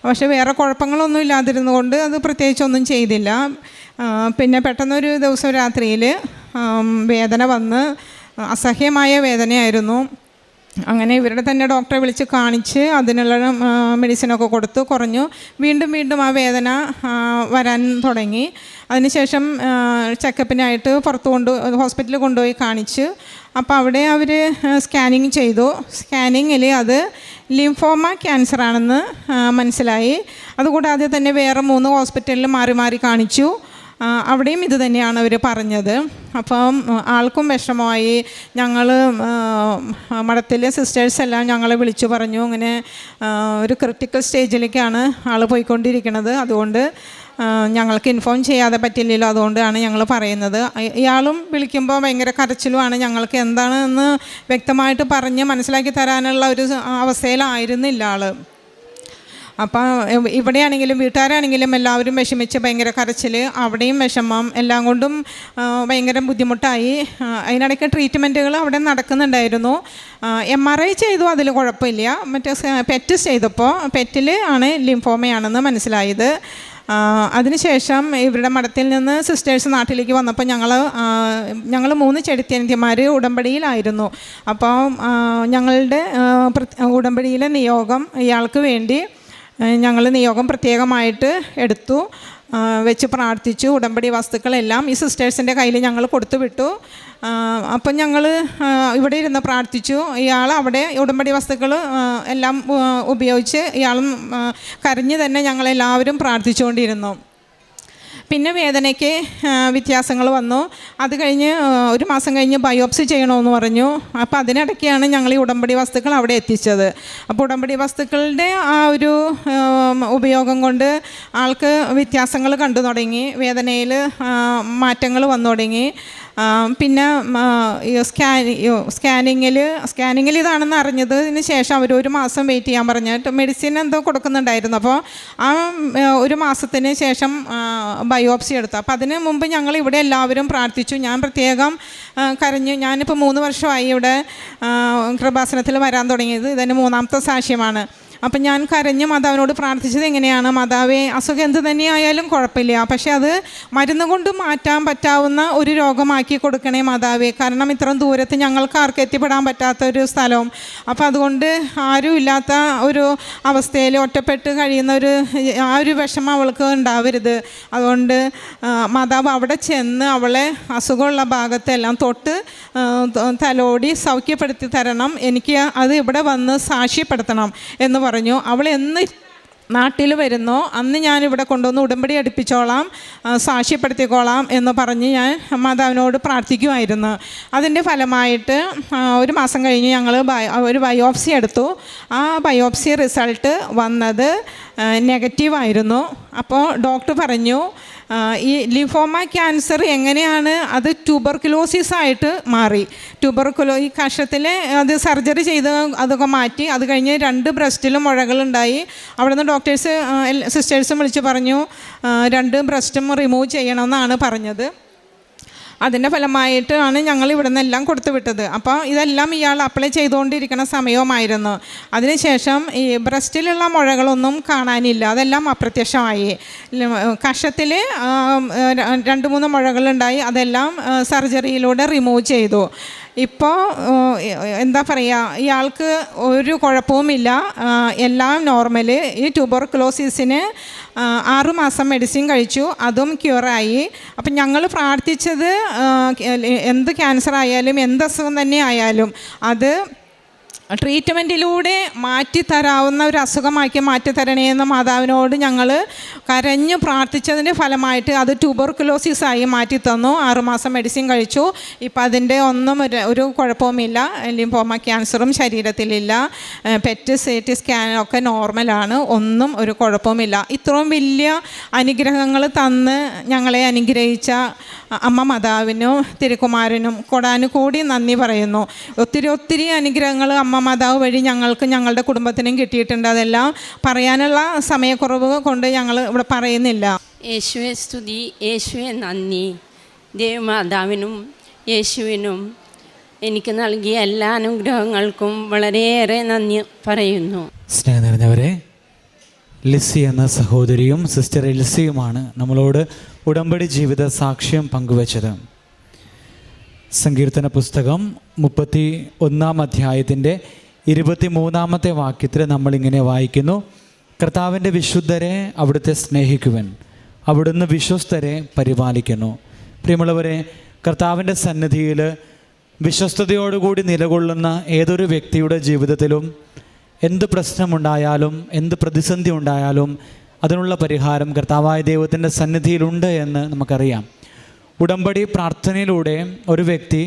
പക്ഷേ വേറെ കുഴപ്പങ്ങളൊന്നും ഇല്ലാതിരുന്നുകൊണ്ട് അത് പ്രത്യേകിച്ചൊന്നും ചെയ്തില്ല. പിന്നെ പെട്ടെന്നൊരു ദിവസം രാത്രിയിൽ വേദന വന്ന് അസഹ്യമായ വേദനയായിരുന്നു. അങ്ങനെ ഇവരുടെ തന്നെ ഡോക്ടറെ വിളിച്ച് കാണിച്ച് അതിനുള്ള മെഡിസിനൊക്കെ കൊടുത്തു, കുറഞ്ഞു. വീണ്ടും ആ വേദന വരാൻ തുടങ്ങി. അതിനുശേഷം ചെക്കപ്പിനായിട്ട് ഹോസ്പിറ്റലിൽ കൊണ്ടുപോയി കാണിച്ചു. അപ്പോൾ അവിടെ അവർ സ്കാനിങ് ചെയ്തു. സ്കാനിങ്ങിൽ അത് ലിംഫോമ ക്യാൻസറാണെന്ന് മനസ്സിലായി. അതുകൂടാതെ തന്നെ വേറെ 3 ഹോസ്പിറ്റലിൽ മാറി കാണിച്ചു. അവിടെയും ഇത് തന്നെയാണ് അവർ പറഞ്ഞത്. അപ്പം ആൾക്കും വിഷമമായി. ഞങ്ങൾ മഠത്തിലെ സിസ്റ്റേഴ്സ് എല്ലാം ഞങ്ങളെ വിളിച്ചു പറഞ്ഞു, ഇങ്ങനെ ഒരു ക്രിട്ടിക്കൽ സ്റ്റേജിലേക്കാണ് ആൾ പോയിക്കൊണ്ടിരിക്കുന്നത്, അതുകൊണ്ട് ഞങ്ങൾക്ക് ഇൻഫോം ചെയ്യാതെ പറ്റില്ലല്ലോ, അതുകൊണ്ടാണ് ഞങ്ങൾ പറയുന്നത്. ഇയാളും വിളിക്കുമ്പോൾ ഭയങ്കര കരച്ചിലുമാണ്. ഞങ്ങൾക്ക് എന്താണെന്ന് വ്യക്തമായിട്ട് പറഞ്ഞ് മനസ്സിലാക്കി തരാനുള്ള ഒരു അവസ്ഥയിലായിരുന്നില്ല ആൾ. അപ്പം ഇവിടെയാണെങ്കിലും വീട്ടുകാരാണെങ്കിലും എല്ലാവരും വിഷമിച്ച് ഭയങ്കര കരച്ചിൽ, അവിടെയും വിഷമം, എല്ലാം കൊണ്ടും ഭയങ്കര ബുദ്ധിമുട്ടായി. അതിനിടയ്ക്ക് ട്രീറ്റ്മെൻറ്റുകൾ അവിടെ നടക്കുന്നുണ്ടായിരുന്നു. MRI ചെയ്തു, അതിൽ കുഴപ്പമില്ല. മറ്റേ പെറ്റ് ചെയ്തപ്പോൾ പെറ്റിൽ ആണ് ലിംഫോമയാണെന്ന് മനസ്സിലായത്. അതിനുശേഷം ഇവരുടെ മഠത്തിൽ നിന്ന് സിസ്റ്റേഴ്സ് നാട്ടിലേക്ക് വന്നപ്പോൾ ഞങ്ങൾ 3 ചെടിത്തന്യന്മാർ ഉടമ്പടിയിലായിരുന്നു. അപ്പോൾ ഞങ്ങളുടെ ഉടമ്പടിയിലെ നിയോഗം ഇയാൾക്ക് വേണ്ടി ഞങ്ങൾ നിയോഗം പ്രത്യേകമായിട്ട് എടുത്തു, വെച്ച് പ്രാർത്ഥിച്ചു. ഉടമ്പടി വസ്തുക്കളെല്ലാം ഈ സിസ്റ്റേഴ്സിൻ്റെ കയ്യിൽ ഞങ്ങൾ കൊടുത്തു വിട്ടു. അപ്പം ഞങ്ങൾ ഇവിടെ ഇരുന്ന് പ്രാർത്ഥിച്ചു. ഇയാൾ അവിടെ ഉടമ്പടി വസ്തുക്കൾ എല്ലാം ഉപയോഗിച്ച് ഇയാളും കരഞ്ഞ് തന്നെ ഞങ്ങളെല്ലാവരും പ്രാർത്ഥിച്ചുകൊണ്ടിരുന്നു. പിന്നെ വേദനയ്ക്ക് വ്യത്യാസങ്ങൾ വന്നു. അത് കഴിഞ്ഞ് 1 മാസം കഴിഞ്ഞ് ബയോപ്സി ചെയ്യണമെന്ന് പറഞ്ഞു. അപ്പോൾ അതിനിടയ്ക്കാണ് ഞങ്ങൾ ഈ ഉടമ്പടി വസ്തുക്കൾ അവിടെ എത്തിച്ചത്. അപ്പോൾ ഉടമ്പടി വസ്തുക്കളുടെ ആ ഒരു ഉപയോഗം കൊണ്ട് ആൾക്ക് വ്യത്യാസങ്ങൾ കണ്ടു തുടങ്ങി, വേദനയിൽ മാറ്റങ്ങൾ വന്നു തുടങ്ങി. പിന്നെ സ്കാനിങ്ങിൽ ഇതാണെന്ന് അറിഞ്ഞതിന് ശേഷം അവർ 1 മാസം വെയിറ്റ് ചെയ്യാൻ പറഞ്ഞിട്ട് മെഡിസിൻ എന്തോ കൊടുക്കുന്നുണ്ടായിരുന്നു. അപ്പോൾ ആ 1 മാസത്തിന് ശേഷം ബയോപ്സി എടുത്തു. അപ്പോൾ അതിന് മുമ്പ് ഞങ്ങൾ ഇവിടെ എല്ലാവരും പ്രാർത്ഥിച്ചു. ഞാൻ പ്രത്യേകം കരഞ്ഞു. ഞാനിപ്പോൾ 3 വർഷമായി ഇവിടെ കൃപാസനത്തിൽ വരാൻ തുടങ്ങിയത്. ഇതിന് 3ാമത്തെ സാക്ഷ്യമാണ്. അപ്പം ഞാൻ കരഞ്ഞ് മാതാവിനോട് പ്രാർത്ഥിച്ചത് എങ്ങനെയാണ്, മാതാവേ അസുഖം എന്ത് തന്നെയായാലും കുഴപ്പമില്ല, പക്ഷേ അത് മരുന്ന് കൊണ്ട് മാറ്റാൻ പറ്റാവുന്ന ഒരു രോഗമാക്കി കൊടുക്കണേ മാതാവേ, കാരണം ഇത്രയും ദൂരത്ത് ഞങ്ങൾക്ക് ആർക്കും എത്തിപ്പെടാൻ പറ്റാത്ത ഒരു സ്ഥലവും, അപ്പോൾ അതുകൊണ്ട് ആരും ഇല്ലാത്ത ഒരു അവസ്ഥയിൽ ഒറ്റപ്പെട്ട് കഴിയുന്ന ആ ഒരു വിഷമം അവൾക്ക് ഉണ്ടാവരുത്. അതുകൊണ്ട് മാതാവ് അവിടെ ചെന്ന് അവളെ അസുഖമുള്ള ഭാഗത്തെല്ലാം തൊട്ട് തലോടി സൗഖ്യപ്പെടുത്തി തരണം, എനിക്ക് അത് ഇവിടെ വന്ന് സാക്ഷ്യപ്പെടുത്തണം എന്ന് പറഞ്ഞു. അവൾ എന്ന് നാട്ടിൽ വരുന്നോ അന്ന് ഞാനിവിടെ കൊണ്ടുവന്ന് ഉടമ്പടി അടുപ്പിച്ചോളാം, സാക്ഷ്യപ്പെടുത്തിക്കോളാം എന്ന് പറഞ്ഞ് ഞാൻ മാതാവിനോട് പ്രാർത്ഥിക്കുമായിരുന്നു. അതിൻ്റെ ഫലമായിട്ട് ഒരു മാസം കഴിഞ്ഞ് ഞങ്ങൾ ഒരു ബയോപ്സി എടുത്തു. ആ ബയോപ്സി റിസൾട്ട് വന്നത് നെഗറ്റീവായിരുന്നു. അപ്പോൾ ഡോക്ടർ പറഞ്ഞു ഈ ലിംഫോമ ക്യാൻസർ എങ്ങനെയാണ് അത് ട്യൂബർക്കുലോസിസ് ആയിട്ട് മാറി. ഈ കഷത്തിൽ അത് സർജറി ചെയ്ത് അതൊക്കെ മാറ്റി, അത് കഴിഞ്ഞ് 2 ബ്രസ്റ്റിലും മുഴകളുണ്ടായി. അവിടെ നിന്ന് ഡോക്ടേഴ്സ് സിസ്റ്റേഴ്സും വിളിച്ച് പറഞ്ഞു 2 ബ്രസ്റ്റും റിമൂവ് ചെയ്യണമെന്നാണ് പറഞ്ഞത്. അതിൻ്റെ ഫലമായിട്ടാണ് ഞങ്ങൾ ഇവിടെ നിന്നെല്ലാം കൊടുത്തു വിട്ടത്. അപ്പോൾ ഇതെല്ലാം ഇയാൾ അപ്ലൈ ചെയ്തുകൊണ്ടിരിക്കുന്ന സമയവുമായിരുന്നു. അതിനുശേഷം ഈ ബ്രസ്റ്റിലുള്ള മുഴകളൊന്നും കാണാനില്ല, അതെല്ലാം അപ്രത്യക്ഷമായി. കഷത്തിൽ 2-3 മുഴകളുണ്ടായി, അതെല്ലാം സർജറിയിലൂടെ റിമൂവ് ചെയ്തു. ഇപ്പോൾ എന്താ പറയുക, ഇയാൾക്ക് ഒരു കുഴപ്പവുമില്ല, എല്ലാം നോർമൽ. ഈ ട്യൂബർക്കുലോസിസിന് 6 മാസം മെഡിസിൻ കഴിച്ചു, അതും ക്യൂറായി. അപ്പം ഞങ്ങൾ പ്രാർത്ഥിച്ചത് എന്ത് ക്യാൻസർ ആയാലും എന്ത് അസുഖം തന്നെ ആയാലും അത് ട്രീറ്റ്മെൻറ്റിലൂടെ മാറ്റിത്തരാവുന്ന ഒരു അസുഖമാക്കി മാറ്റിത്തരണേ എന്ന് മാതാവിനോട് ഞങ്ങൾ കരഞ്ഞു പ്രാർത്ഥിച്ചതിൻ്റെ ഫലമായിട്ട് അത് ട്യൂബർക്കുലോസിസായി മാറ്റിത്തന്നു. 6 മാസം മെഡിസിൻ കഴിച്ചു. ഇപ്പം അതിൻ്റെ ഒന്നും ഒരു കുഴപ്പവുമില്ല. ലിംഫോമ ക്യാൻസറും ശരീരത്തിലില്ല. പെറ്റ് CT സ്കാനൊക്കെ നോർമലാണ്, ഒന്നും ഒരു കുഴപ്പവുമില്ല. ഇത്രയും വലിയ അനുഗ്രഹങ്ങൾ തന്ന് ഞങ്ങളെ അനുഗ്രഹിച്ച അമ്മ മാതാവിനും തിരുക്കുമാരനും കൊടാനുകൂടി നന്ദി പറയുന്നു. ഒത്തിരി അനുഗ്രഹങ്ങൾ അമ്മ മാതാവ് വഴി ഞങ്ങൾക്കും ഞങ്ങളുടെ കുടുംബത്തിനും കിട്ടിയിട്ടുണ്ട്. അതെല്ലാം പറയാനുള്ള സമയക്കുറവ് കൊണ്ട് ഞങ്ങൾ ഇവിടെ പറയുന്നില്ല. യേശുവെ സ്തുതി, യേശുവെ നന്ദി. ദേവമാതാവിനും യേശുവിനും എനിക്ക് നൽകിയ എല്ലാ അനുഗ്രഹങ്ങൾക്കും വളരെയേറെ നന്ദി പറയുന്നു. സ്നേഹം നിറഞ്ഞവരെ, ലിസി എന്ന സഹോദരിയും സിസ്റ്റർ എൽസിയുമാണ് നമ്മളോട് ഉടമ്പടി ജീവിത സാക്ഷ്യം പങ്കുവച്ചത്. സങ്കീർത്തന പുസ്തകം 31-ാം അധ്യായത്തിൻ്റെ 23-ാമത്തെ വാക്യത്തിൽ നമ്മളിങ്ങനെ വായിക്കുന്നു: കർത്താവിൻ്റെ വിശുദ്ധരെ അവിടുത്തെ സ്നേഹിക്കുവൻ, അവിടുന്ന് വിശ്വസ്തരെ പരിപാലിക്കുന്നു. പ്രിയമുള്ളവരെ, കർത്താവിൻ്റെ സന്നിധിയിൽ വിശ്വസ്തയോടുകൂടി നിലകൊള്ളുന്ന ഏതൊരു വ്യക്തിയുടെ ജീവിതത്തിലും എന്ത് പ്രശ്നമുണ്ടായാലും എന്ത് പ്രതിസന്ധി ഉണ്ടായാലും അതിനുള്ള പരിഹാരം കർത്താവായ ദൈവത്തിൻ്റെ സന്നിധിയിലുണ്ട് എന്ന് നമുക്കറിയാം. ഉടമ്പടി പ്രാർത്ഥനയിലൂടെ ഒരു വ്യക്തി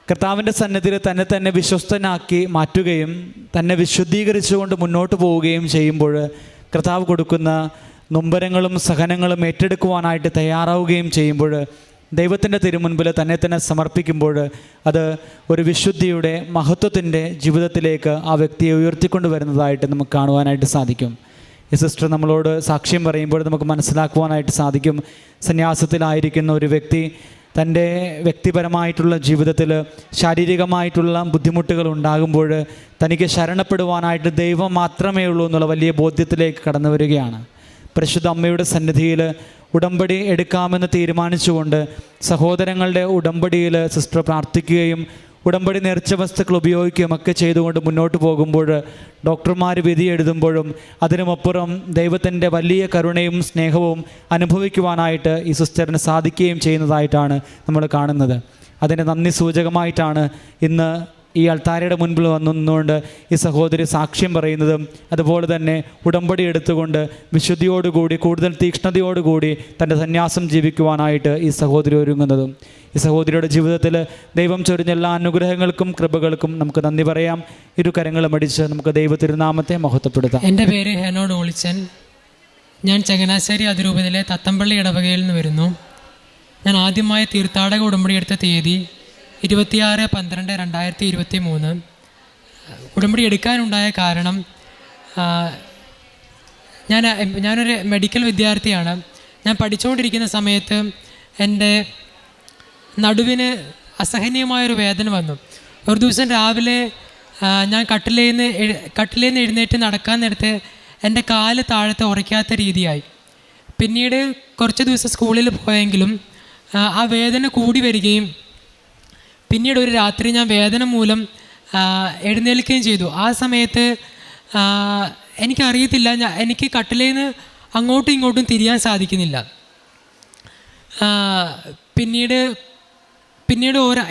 കർത്താവിൻ്റെ സന്നിധിയിൽ തന്നെ വിശ്വസ്തനാക്കി മാറ്റുകയും തന്നെ വിശുദ്ധീകരിച്ചുകൊണ്ട് മുന്നോട്ട് പോവുകയും ചെയ്യുമ്പോൾ കർത്താവ് കൊടുക്കുന്ന നൊമ്പരങ്ങളും സഹനങ്ങളും ഏറ്റെടുക്കുവാനായിട്ട് തയ്യാറാവുകയും ചെയ്യുമ്പോൾ ദൈവത്തിൻ്റെ തിരുമുൻപിൽ തന്നെ സമർപ്പിക്കുമ്പോൾ അത് ഒരു വിശുദ്ധിയുടെ മഹത്വത്തിൻ്റെ ജീവിതത്തിലേക്ക് ആ വ്യക്തിയെ ഉയർത്തിക്കൊണ്ട് വരുന്നതായിട്ട് നമുക്ക് കാണുവാനായിട്ട് സാധിക്കും. ഈ സിസ്റ്റർ നമ്മളോട് സാക്ഷ്യം പറയുമ്പോൾ നമുക്ക് മനസ്സിലാക്കുവാനായിട്ട് സാധിക്കും, സന്യാസത്തിലായിരിക്കുന്ന ഒരു വ്യക്തി തൻ്റെ വ്യക്തിപരമായിട്ടുള്ള ജീവിതത്തിൽ ശാരീരികമായിട്ടുള്ള ബുദ്ധിമുട്ടുകൾ ഉണ്ടാകുമ്പോൾ തനിക്ക് ശരണപ്പെടുവാനായിട്ട് ദൈവം മാത്രമേ ഉള്ളൂ എന്നുള്ള വലിയ ബോധ്യത്തിലേക്ക് കടന്നു വരികയാണ്. പരിശുദ്ധ അമ്മയുടെ സന്നിധിയിൽ ഉടമ്പടി എടുക്കാമെന്ന് തീരുമാനിച്ചുകൊണ്ട് സഹോദരങ്ങളുടെ ഉടമ്പടിയിൽ സിസ്റ്റർ പ്രാർത്ഥിക്കുകയും ഉടമ്പടി നേർച്ച വസ്തുക്കൾ ഉപയോഗിക്കുകയും ഒക്കെ ചെയ്തുകൊണ്ട് മുന്നോട്ട് പോകുമ്പോൾ ഡോക്ടർമാർ വിധി എഴുതുമ്പോഴും അതിനുമപ്പുറം ദൈവത്തിൻ്റെ വലിയ കരുണയും സ്നേഹവും അനുഭവിക്കുവാനായിട്ട് ഈ സിസ്റ്ററിന് സാധിക്കുകയും ചെയ്യുന്നതായിട്ടാണ് നമ്മൾ കാണുന്നത്. അതിൻ്റെ നന്ദി സൂചകമായിട്ടാണ് ഇന്ന് ഈ അൾത്താരയുടെ മുൻപിൽ വന്നുകൊണ്ട് ഈ സഹോദരി സാക്ഷ്യം പറയുന്നതും അതുപോലെ തന്നെ ഉടമ്പടി എടുത്തുകൊണ്ട് വിശുദ്ധിയോടുകൂടി കൂടുതൽ തീക്ഷ്ണതയോടുകൂടി തൻ്റെ സന്യാസം ജീവിക്കുവാനായിട്ട് ഈ സഹോദരി ഒരുങ്ങുന്നതും. ഈ സഹോദരിയുടെ ജീവിതത്തിൽ ദൈവം ചൊരിഞ്ഞ എല്ലാ അനുഗ്രഹങ്ങൾക്കും കൃപകൾക്കും നമുക്ക് നന്ദി പറയാം. ഇരു കരങ്ങളും അടിച്ച് നമുക്ക് ദൈവ തിരുനാമത്തെ മഹത്വപ്പെടുത്താം. എൻ്റെ പേര് ഹെനോഡ് ഓളിച്ചൻ. ഞാൻ ചങ്ങനാശ്ശേരി അതിരൂപതയിലെ തത്തമ്പള്ളി ഇടവകയിൽ നിന്ന് വരുന്നു. ഞാൻ ആദ്യമായി തീർത്ഥാടക ഉടമ്പടി എടുത്ത തീയതി 26/12/2023. ഉടമ്പടി എടുക്കാനുണ്ടായ കാരണം ഞാനൊരു മെഡിക്കൽ വിദ്യാർത്ഥിയാണ്. ഞാൻ പഠിച്ചുകൊണ്ടിരിക്കുന്ന സമയത്ത് എൻ്റെ നടുവിന് അസഹനീയമായൊരു വേദന വന്നു. ഒരു ദിവസം രാവിലെ ഞാൻ കട്ടിലേന്ന് എഴുന്നേറ്റ് നടക്കാൻ നേരത്ത് എൻ്റെ കാല് താഴത്തെ ഉറയ്ക്കാത്ത രീതിയായി. പിന്നീട് കുറച്ച് ദിവസം സ്കൂളിൽ പോയെങ്കിലും ആ വേദന കൂടി വരികയും പിന്നീട് ഒരു രാത്രി ഞാൻ വേദന മൂലം എഴുന്നേൽക്കുകയും ചെയ്തു. ആ സമയത്ത് എനിക്കറിയത്തില്ല, എനിക്ക് കട്ടിലേന്ന് അങ്ങോട്ടും ഇങ്ങോട്ടും തിരിയാൻ സാധിക്കുന്നില്ല. പിന്നീട്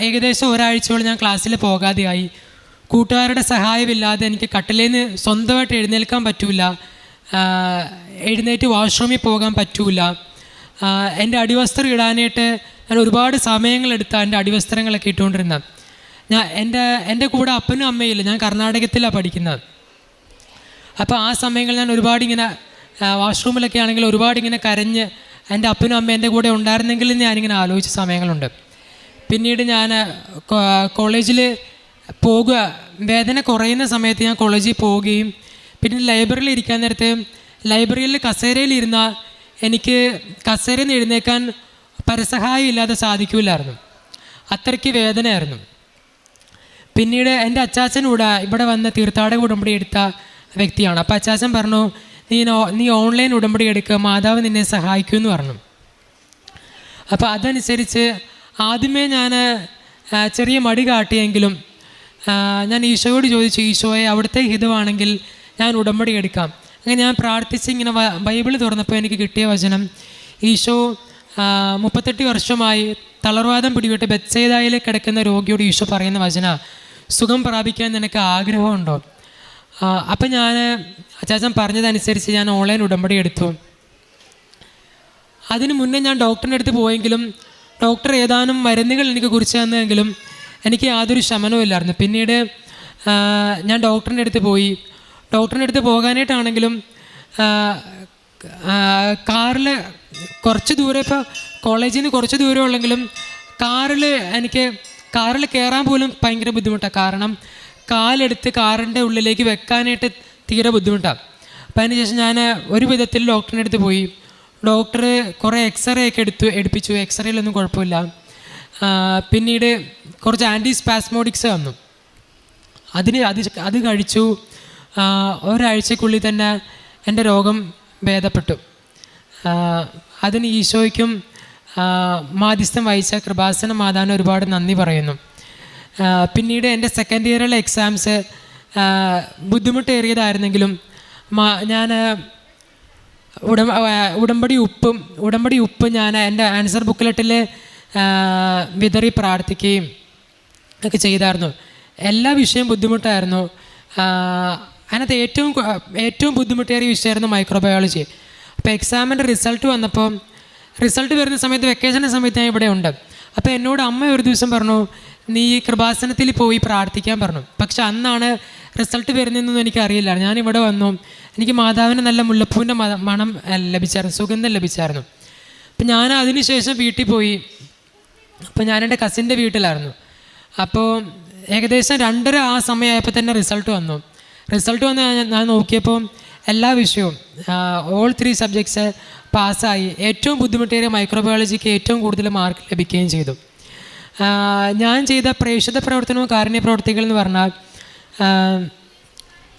ഏകദേശം ഒരാഴ്ചയോളം ഞാൻ ക്ലാസ്സിൽ പോകാതെയായി. കൂട്ടുകാരുടെ സഹായമില്ലാതെ എനിക്ക് കട്ടിലേന്ന് സ്വന്തമായിട്ട് എഴുന്നേൽക്കാൻ പറ്റില്ല, എഴുന്നേറ്റ് വാഷ്റൂമിൽ പോകാൻ പറ്റില്ല. എൻ്റെ അടിവസ്ത്രം ഇടാനായിട്ട് ഞാൻ ഒരുപാട് സമയങ്ങളെടുത്താണ് എൻ്റെ അടിവസ്ത്രങ്ങളൊക്കെ ഇട്ടുകൊണ്ടിരുന്നത്. എൻ്റെ കൂടെ അപ്പനും അമ്മയില്ല, ഞാൻ കർണാടകത്തിലാണ് പഠിക്കുന്നത്. അപ്പോൾ ആ സമയങ്ങളിൽ ഞാൻ ഒരുപാട് ഇങ്ങനെ വാഷ്റൂമിലൊക്കെ ആണെങ്കിൽ ഒരുപാട് ഇങ്ങനെ കരഞ്ഞ് എൻ്റെ അപ്പനും അമ്മ എൻ്റെ കൂടെ ഉണ്ടായിരുന്നെങ്കിൽ ഞാനിങ്ങനെ ആലോചിച്ച സമയങ്ങളുണ്ട്. പിന്നീട് ഞാൻ കോളേജിൽ പോകുക, വേദന കുറയുന്ന സമയത്ത് ഞാൻ കോളേജിൽ പോവുകയും പിന്നെ ലൈബ്രറിയിൽ ഇരിക്കാൻ നേരത്ത് ലൈബ്രറിയിൽ കസേരയിലിരുന്നാൽ എനിക്ക് കസേരയിൽ നിന്ന് എഴുന്നേക്കാൻ പരസഹായം ഇല്ലാതെ സാധിക്കില്ലായിരുന്നു, അത്രയ്ക്ക് വേദനയായിരുന്നു. പിന്നീട് എൻ്റെ അച്ചാച്ചൻ ഇവിടെ വന്ന് തീർത്ഥാടക ഉടമ്പടി എടുത്ത വ്യക്തിയാണ്. അപ്പോൾ അച്ചാച്ചൻ പറഞ്ഞു, നീ ഓൺലൈൻ ഉടമ്പടി എടുക്കുക, മാതാവ് നിന്നെ സഹായിക്കുമെന്ന് പറഞ്ഞു. അപ്പോൾ അതനുസരിച്ച് ആദ്യമേ ഞാൻ ചെറിയ മടി കാട്ടിയെങ്കിലും ഞാൻ ഈശോയോട് ചോദിച്ചു, ഈശോയെ അവിടുത്തെ ഹിതമാണെങ്കിൽ ഞാൻ ഉടമ്പടി എടുക്കാം. അങ്ങനെ ഞാൻ പ്രാർത്ഥിച്ച് ഇങ്ങനെ ബൈബിൾ തുറന്നപ്പോൾ എനിക്ക് കിട്ടിയ വചനം, ഈശോ 38 വർഷമായി തളർവാദം പിടിപെട്ട് ബെത്സേദയിൽ കിടക്കുന്ന രോഗിയോട് ഈശോ പറയുന്ന വചന, സുഖം പ്രാപിക്കാൻ നിനക്ക് ആഗ്രഹമുണ്ടോ? അപ്പം ഞാൻ അച്ചാച്ചൻ പറഞ്ഞതനുസരിച്ച് ഞാൻ ഓൺലൈൻ ഉടമ്പടി എടുത്തു. അതിന് മുന്നേ ഞാൻ ഡോക്ടറിൻ്റെ അടുത്ത് പോയെങ്കിലും ഡോക്ടർ ഏതാനും മരുന്നുകൾ എനിക്ക് കുറിച്ച് തന്നെങ്കിലും എനിക്ക് യാതൊരു ശമനവും ഇല്ലായിരുന്നു. പിന്നീട് ഞാൻ ഡോക്ടറിൻ്റെ അടുത്ത് പോയി. ഡോക്ടറിൻ്റെ അടുത്ത് പോകാനായിട്ടാണെങ്കിലും കാറിൽ കുറച്ച് ദൂരം, ഇപ്പോൾ കോളേജിൽ നിന്ന് കുറച്ച് ദൂരം ഉള്ളെങ്കിലും കാറിൽ കയറാൻ പോലും ഭയങ്കര ബുദ്ധിമുട്ടാണ്. കാരണം കാലെടുത്ത് കാറിൻ്റെ ഉള്ളിലേക്ക് വെക്കാനായിട്ട് തീരെ ബുദ്ധിമുട്ടാണ്. അപ്പം അതിനുശേഷം ഞാൻ ഒരു വിധത്തിൽ ഡോക്ടറിൻ്റെ അടുത്ത് പോയി. ഡോക്ടർ കുറേ എക്സ്റേ ഒക്കെ എടുപ്പിച്ചു. എക്സ്റേയിലൊന്നും കുഴപ്പമില്ല. പിന്നീട് കുറച്ച് ആൻറ്റിസ്പാസ്മോഡിക്സ് തന്നു. അത് കഴിച്ചു. ഒരാഴ്ചക്കുള്ളിൽ തന്നെ എൻ്റെ രോഗം ഭേദപ്പെട്ടു. അതിന് ഈശോയ്ക്കും മാധ്യസ്ഥം വഹിച്ച കൃപാസന മാതാവിന് ഒരുപാട് നന്ദി പറയുന്നു. പിന്നീട് എൻ്റെ സെക്കൻഡ് ഇയറിലെ എക്സാംസ് ബുദ്ധിമുട്ടേറിയതായിരുന്നെങ്കിലും ഞാൻ ഉടമ്പടി ഉപ്പ് ഞാൻ എൻ്റെ ആൻസർ ബുക്ക്ലെറ്റിൽ വിതറി പ്രാർത്ഥിക്കുകയും ഒക്കെ ചെയ്തായിരുന്നു. എല്ലാ വിഷയവും ബുദ്ധിമുട്ടായിരുന്നു. അതിനകത്ത് ഏറ്റവും ബുദ്ധിമുട്ടേറിയ വിഷയമായിരുന്നു മൈക്രോബയോളജി. അപ്പോൾ എക്സാമിൻ്റെ റിസൾട്ട് വരുന്ന സമയത്ത്, വെക്കേഷൻ്റെ സമയത്ത് ഞാൻ ഇവിടെ ഉണ്ട്. അപ്പോൾ എന്നോട് അമ്മ ഒരു ദിവസം പറഞ്ഞു, നീ കൃപാസനത്തിൽ പോയി പ്രാർത്ഥിക്കാൻ പറഞ്ഞു. പക്ഷെ അന്നാണ് റിസൾട്ട് വരുന്നതെന്നൊന്നും എനിക്കറിയില്ല. ഞാനിവിടെ വന്നു. എനിക്ക് മാതാവിന് നല്ല മുല്ലപ്പൂവിൻ്റെ മണം ലഭിച്ചായിരുന്നു, സുഗന്ധം ലഭിച്ചായിരുന്നു. അപ്പം ഞാൻ അതിനുശേഷം വീട്ടിൽ പോയി. അപ്പോൾ ഞാൻ എൻ്റെ കസിൻ്റെ വീട്ടിലായിരുന്നു. അപ്പോൾ ഏകദേശം 2:30 ആ സമയമായപ്പോൾ തന്നെ റിസൾട്ട് വന്നു. ഞാൻ നോക്കിയപ്പോൾ എല്ലാ വിഷയവും ഓൾ 3 സബ്ജക്ട്സ് പാസ്സായി. ഏറ്റവും ബുദ്ധിമുട്ടേറിയ മൈക്രോബയോളജിക്ക് ഏറ്റവും കൂടുതൽ മാർക്ക് ലഭിക്കുകയും ചെയ്തു. ഞാൻ ചെയ്ത പ്രേക്ഷിത പ്രവർത്തനവും കാരുണ്യ പ്രവർത്തികൾ എന്ന് പറഞ്ഞാൽ,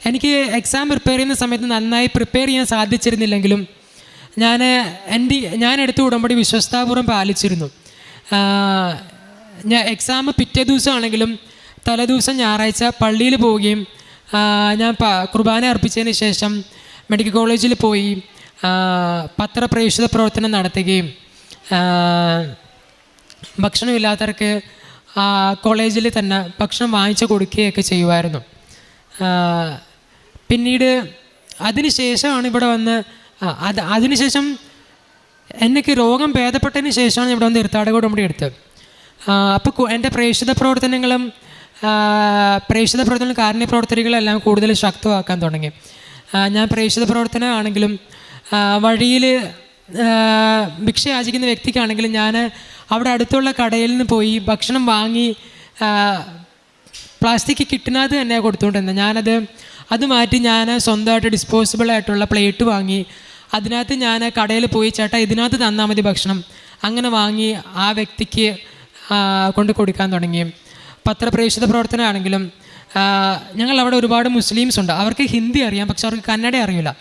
എനിക്ക് എക്സാം പ്രിപ്പയർ ചെയ്യുന്ന സമയത്ത് നന്നായി പ്രിപ്പയർ ചെയ്യാൻ സാധിച്ചിരുന്നില്ലെങ്കിലും ഞാൻ എടുത്ത ഉടമ്പടി വിശ്വസ്താപൂർവ്വം പാലിച്ചിരുന്നു. ഞാൻ എക്സാം പിറ്റേ ദിവസമാണെങ്കിലും തലേദിവസം ഞായറാഴ്ച പള്ളിയിൽ പോവുകയും ഞാൻ കുർബാന അർപ്പിച്ചതിന് ശേഷം മെഡിക്കൽ കോളേജിൽ പോയി പത്രപ്രേക്ഷിത പ്രവർത്തനം നടത്തുകയും ഭക്ഷണമില്ലാത്തവർക്ക് കോളേജിൽ തന്നെ ഭക്ഷണം വാങ്ങിച്ചു കൊടുക്കുകയൊക്കെ ചെയ്യുമായിരുന്നു. പിന്നീട് അതിനുശേഷമാണ് ഇവിടെ വന്ന് അതിനുശേഷം എനിക്ക് രോഗം ഭേദപ്പെട്ടതിന് ശേഷമാണ് ഇവിടെ വന്ന് തീർത്ഥാടക ഉടമ്പടി എടുത്തത്. അപ്പോൾ എൻ്റെ പ്രേക്ഷിത പ്രവർത്തനങ്ങളും കാരുണ്യ പ്രവർത്തനങ്ങളെല്ലാം കൂടുതൽ ശക്തമാക്കാൻ തുടങ്ങി. ഞാൻ പ്രേക്ഷിത പ്രവർത്തനമാണെങ്കിലും വഴിയിൽ ഭിക്ഷ യാചിക്കുന്ന വ്യക്തിക്കാണെങ്കിലും ഞാൻ അവിടെ അടുത്തുള്ള കടയിൽ നിന്ന് പോയി ഭക്ഷണം വാങ്ങി പ്ലാസ്റ്റിക് കിട്ടുന്നത് തന്നെ കൊടുത്തുകൊണ്ടിരുന്നത്. അത് മാറ്റി ഞാൻ സ്വന്തമായിട്ട് ഡിസ്പോസിബിളായിട്ടുള്ള പ്ലേറ്റ് വാങ്ങി അതിനകത്ത് ഞാൻ കടയിൽ പോയി, ചേട്ടാ ഇതിനകത്ത് തന്നാൽ മതി ഭക്ഷണം, അങ്ങനെ വാങ്ങി ആ വ്യക്തിക്ക് കൊണ്ട് കൊടുക്കാൻ തുടങ്ങി. പത്രപ്രേക്ഷിത പ്രവർത്തനമാണെങ്കിലും ഞങ്ങൾ അവിടെ ഒരുപാട് മുസ്ലിംസ് ഉണ്ട്. അവർക്ക് ഹിന്ദി അറിയാം, പക്ഷെ അവർക്ക് കന്നഡ അറിയില്ല.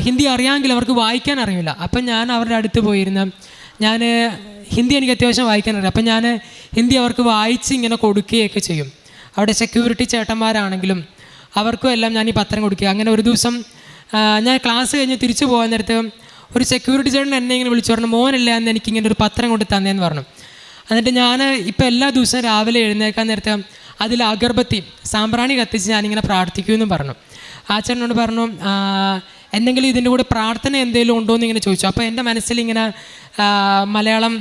ഹിന്ദി അറിയാമെങ്കിൽ അവർക്ക് വായിക്കാൻ അറിയില്ല. അപ്പം ഞാൻ അവരുടെ അടുത്ത് പോയിരുന്ന ഹിന്ദി എനിക്ക് അത്യാവശ്യം വായിക്കാൻ അറിയാം. അപ്പം ഞാൻ ഹിന്ദി അവർക്ക് വായിച്ച് ഇങ്ങനെ കൊടുക്കുകയൊക്കെ ചെയ്യും. അവിടെ സെക്യൂരിറ്റി ചേട്ടന്മാരാണെങ്കിലും അവർക്കും എല്ലാം ഞാൻ ഈ പത്രം കൊടുക്കുക. അങ്ങനെ ഒരു ദിവസം ഞാൻ ക്ലാസ് കഴിഞ്ഞ് തിരിച്ചു പോകാൻ നേരത്ത് ഒരു സെക്യൂരിറ്റി ചേട്ടൻ എന്നെ ഇങ്ങനെ വിളിച്ചു പറഞ്ഞു, മോനല്ല എന്ന് എനിക്കിങ്ങനെ ഒരു പത്രം കൊണ്ട് തന്നേന്ന് പറഞ്ഞു. എന്നിട്ട് ഞാൻ ഇപ്പോൾ എല്ലാ ദിവസവും രാവിലെ എഴുന്നേൽക്കാൻ നേരത്തെ അതിൽ അഗർബത്തി സാമ്പ്രാണി കത്തിച്ച് ഞാനിങ്ങനെ പ്രാർത്ഥിക്കുമെന്നും പറഞ്ഞു. ആ ചേട്ടനോട് പറഞ്ഞു, എന്തെങ്കിലും ഇതിൻ്റെ കൂടെ പ്രാർത്ഥന എന്തെങ്കിലും ഉണ്ടോ എന്ന് ഇങ്ങനെ ചോദിച്ചു. അപ്പോൾ എൻ്റെ മനസ്സിലിങ്ങനെ മലയാളം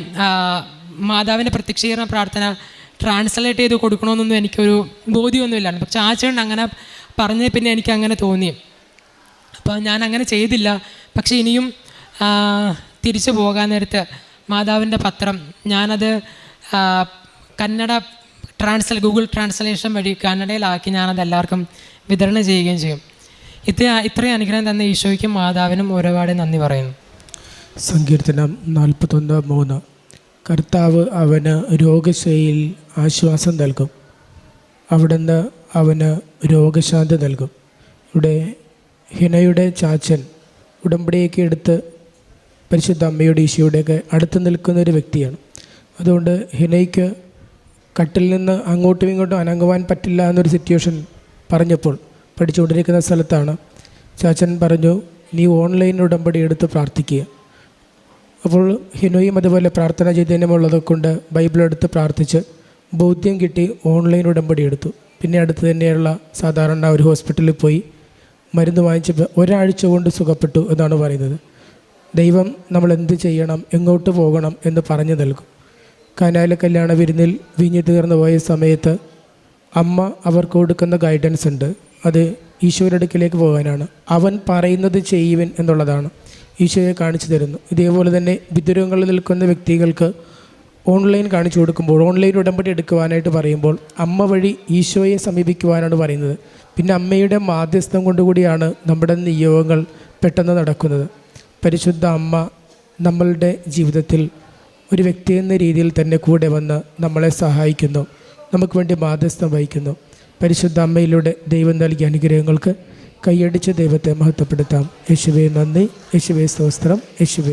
മാതാവിൻ്റെ പ്രത്യക്ഷീകരണ പ്രാർത്ഥന ട്രാൻസ്ലേറ്റ് ചെയ്ത് കൊടുക്കണമെന്നൊന്നും എനിക്കൊരു ബോധ്യമൊന്നുമില്ലായിരുന്നു. പക്ഷെ ആ ചേട്ടൻ അങ്ങനെ പറഞ്ഞ പിന്നെ എനിക്ക് അങ്ങനെ തോന്നി. അപ്പോൾ ഞാൻ അങ്ങനെ ചെയ്തില്ല. പക്ഷേ ഇനിയും തിരിച്ചു പോകാൻ നേരത്ത് മാതാവിൻ്റെ പത്രം ഞാനത് കന്നഡ ഗൂഗിൾ ട്രാൻസ്ലേഷൻ വഴി കന്നഡയിലാക്കി ഞാനത് എല്ലാവർക്കും വിതരണം ചെയ്യുകയും ചെയ്യും. ഇത്രയും അനുഗ്രഹം തന്ന ഈശോയ്ക്കും മാതാവിനും ഒരുപാട് നന്ദി പറയുന്നു. സങ്കീർത്തനം 41:3. കർത്താവ് അവന് രോഗശൈലിയിൽ ആശ്വാസം നൽകും, അവിടുന്ന് അവന് രോഗശാന്തി നൽകും. ഇവിടെ ഹിനയുടെ ചാച്ചൻ ഉടമ്പടിയൊക്കെ എടുത്ത് പരിശുദ്ധ അമ്മയുടെ ഈശോയുടെയൊക്കെ അടുത്ത് നിൽക്കുന്നൊരു വ്യക്തിയാണ്. അതുകൊണ്ട് ഹിനയ്ക്ക് കട്ടിൽ നിന്ന് അങ്ങോട്ടും ഇങ്ങോട്ടും അനങ്ങുവാൻ പറ്റില്ല എന്നൊരു സിറ്റുവേഷൻ പറഞ്ഞപ്പോൾ പഠിച്ചുകൊണ്ടിരിക്കുന്ന സ്ഥലത്താണ് ചാച്ചൻ പറഞ്ഞു, നീ ഓൺലൈൻ ഉടമ്പടി എടുത്ത് പ്രാർത്ഥിക്കുക. അപ്പോൾ ഹിനോയും അതുപോലെ പ്രാർത്ഥനാ ചൈതന്യമുള്ളത് കൊണ്ട് ബൈബിളെടുത്ത് പ്രാർത്ഥിച്ച് ബോധ്യം കിട്ടി ഓൺലൈൻ ഉടമ്പടി എടുത്തു. പിന്നെ അടുത്ത് തന്നെയുള്ള സാധാരണ ഒരു ഹോസ്പിറ്റലിൽ പോയി മരുന്ന് വാങ്ങിച്ചപ്പോൾ ഒരാഴ്ച കൊണ്ട് സുഖപ്പെട്ടു എന്നാണ് പറയുന്നത്. ദൈവം നമ്മൾ എന്ത് ചെയ്യണം, എങ്ങോട്ട് പോകണം എന്ന് പറഞ്ഞു നൽകും. കാനായിലെ കല്യാണ വിരുന്നിൽ വീഞ്ഞു തീർന്നു പോയ സമയത്ത് അമ്മ അവർക്ക് കൊടുക്കുന്ന ഗൈഡൻസ് ഉണ്ട്. അത് ഈശോയുടെ അടുക്കിലേക്ക് പോകാനാണ്. അവൻ പറയുന്നത് ചെയ്യുവൻ എന്നുള്ളതാണ്. ഈശോയെ കാണിച്ചു തരുന്നു. ഇതേപോലെ തന്നെ വിദൂരങ്ങളിൽ നിൽക്കുന്ന വ്യക്തികൾക്ക് ഓൺലൈൻ കാണിച്ചു കൊടുക്കുമ്പോൾ ഓൺലൈൻ ഉടമ്പടി എടുക്കുവാനായിട്ട് പറയുമ്പോൾ അമ്മ വഴി ഈശോയെ സമീപിക്കുവാനാണ് പറയുന്നത്. പിന്നെ അമ്മയുടെ മാധ്യസ്ഥം കൊണ്ടുകൂടിയാണ് നമ്മുടെ നിയോഗങ്ങൾ പെട്ടെന്ന് നടക്കുന്നത്. പരിശുദ്ധ അമ്മ നമ്മളുടെ ജീവിതത്തിൽ ഒരു വ്യക്തി എന്ന രീതിയിൽ തന്നെ കൂടെ വന്ന് നമ്മളെ സഹായിക്കുന്നു, നമുക്ക് വേണ്ടി മാധ്യസ്ഥം വഹിക്കുന്നു. പരിശുദ്ധ അമ്മയിലൂടെ ദൈവം നൽകിയ അനുഗ്രഹങ്ങൾക്ക് കൈയടിച്ച് ദൈവത്തെ മഹത്വപ്പെടുത്താം. യേശുവേ നന്ദി, യേശുവേ സ്തോത്രം, യേശുവേ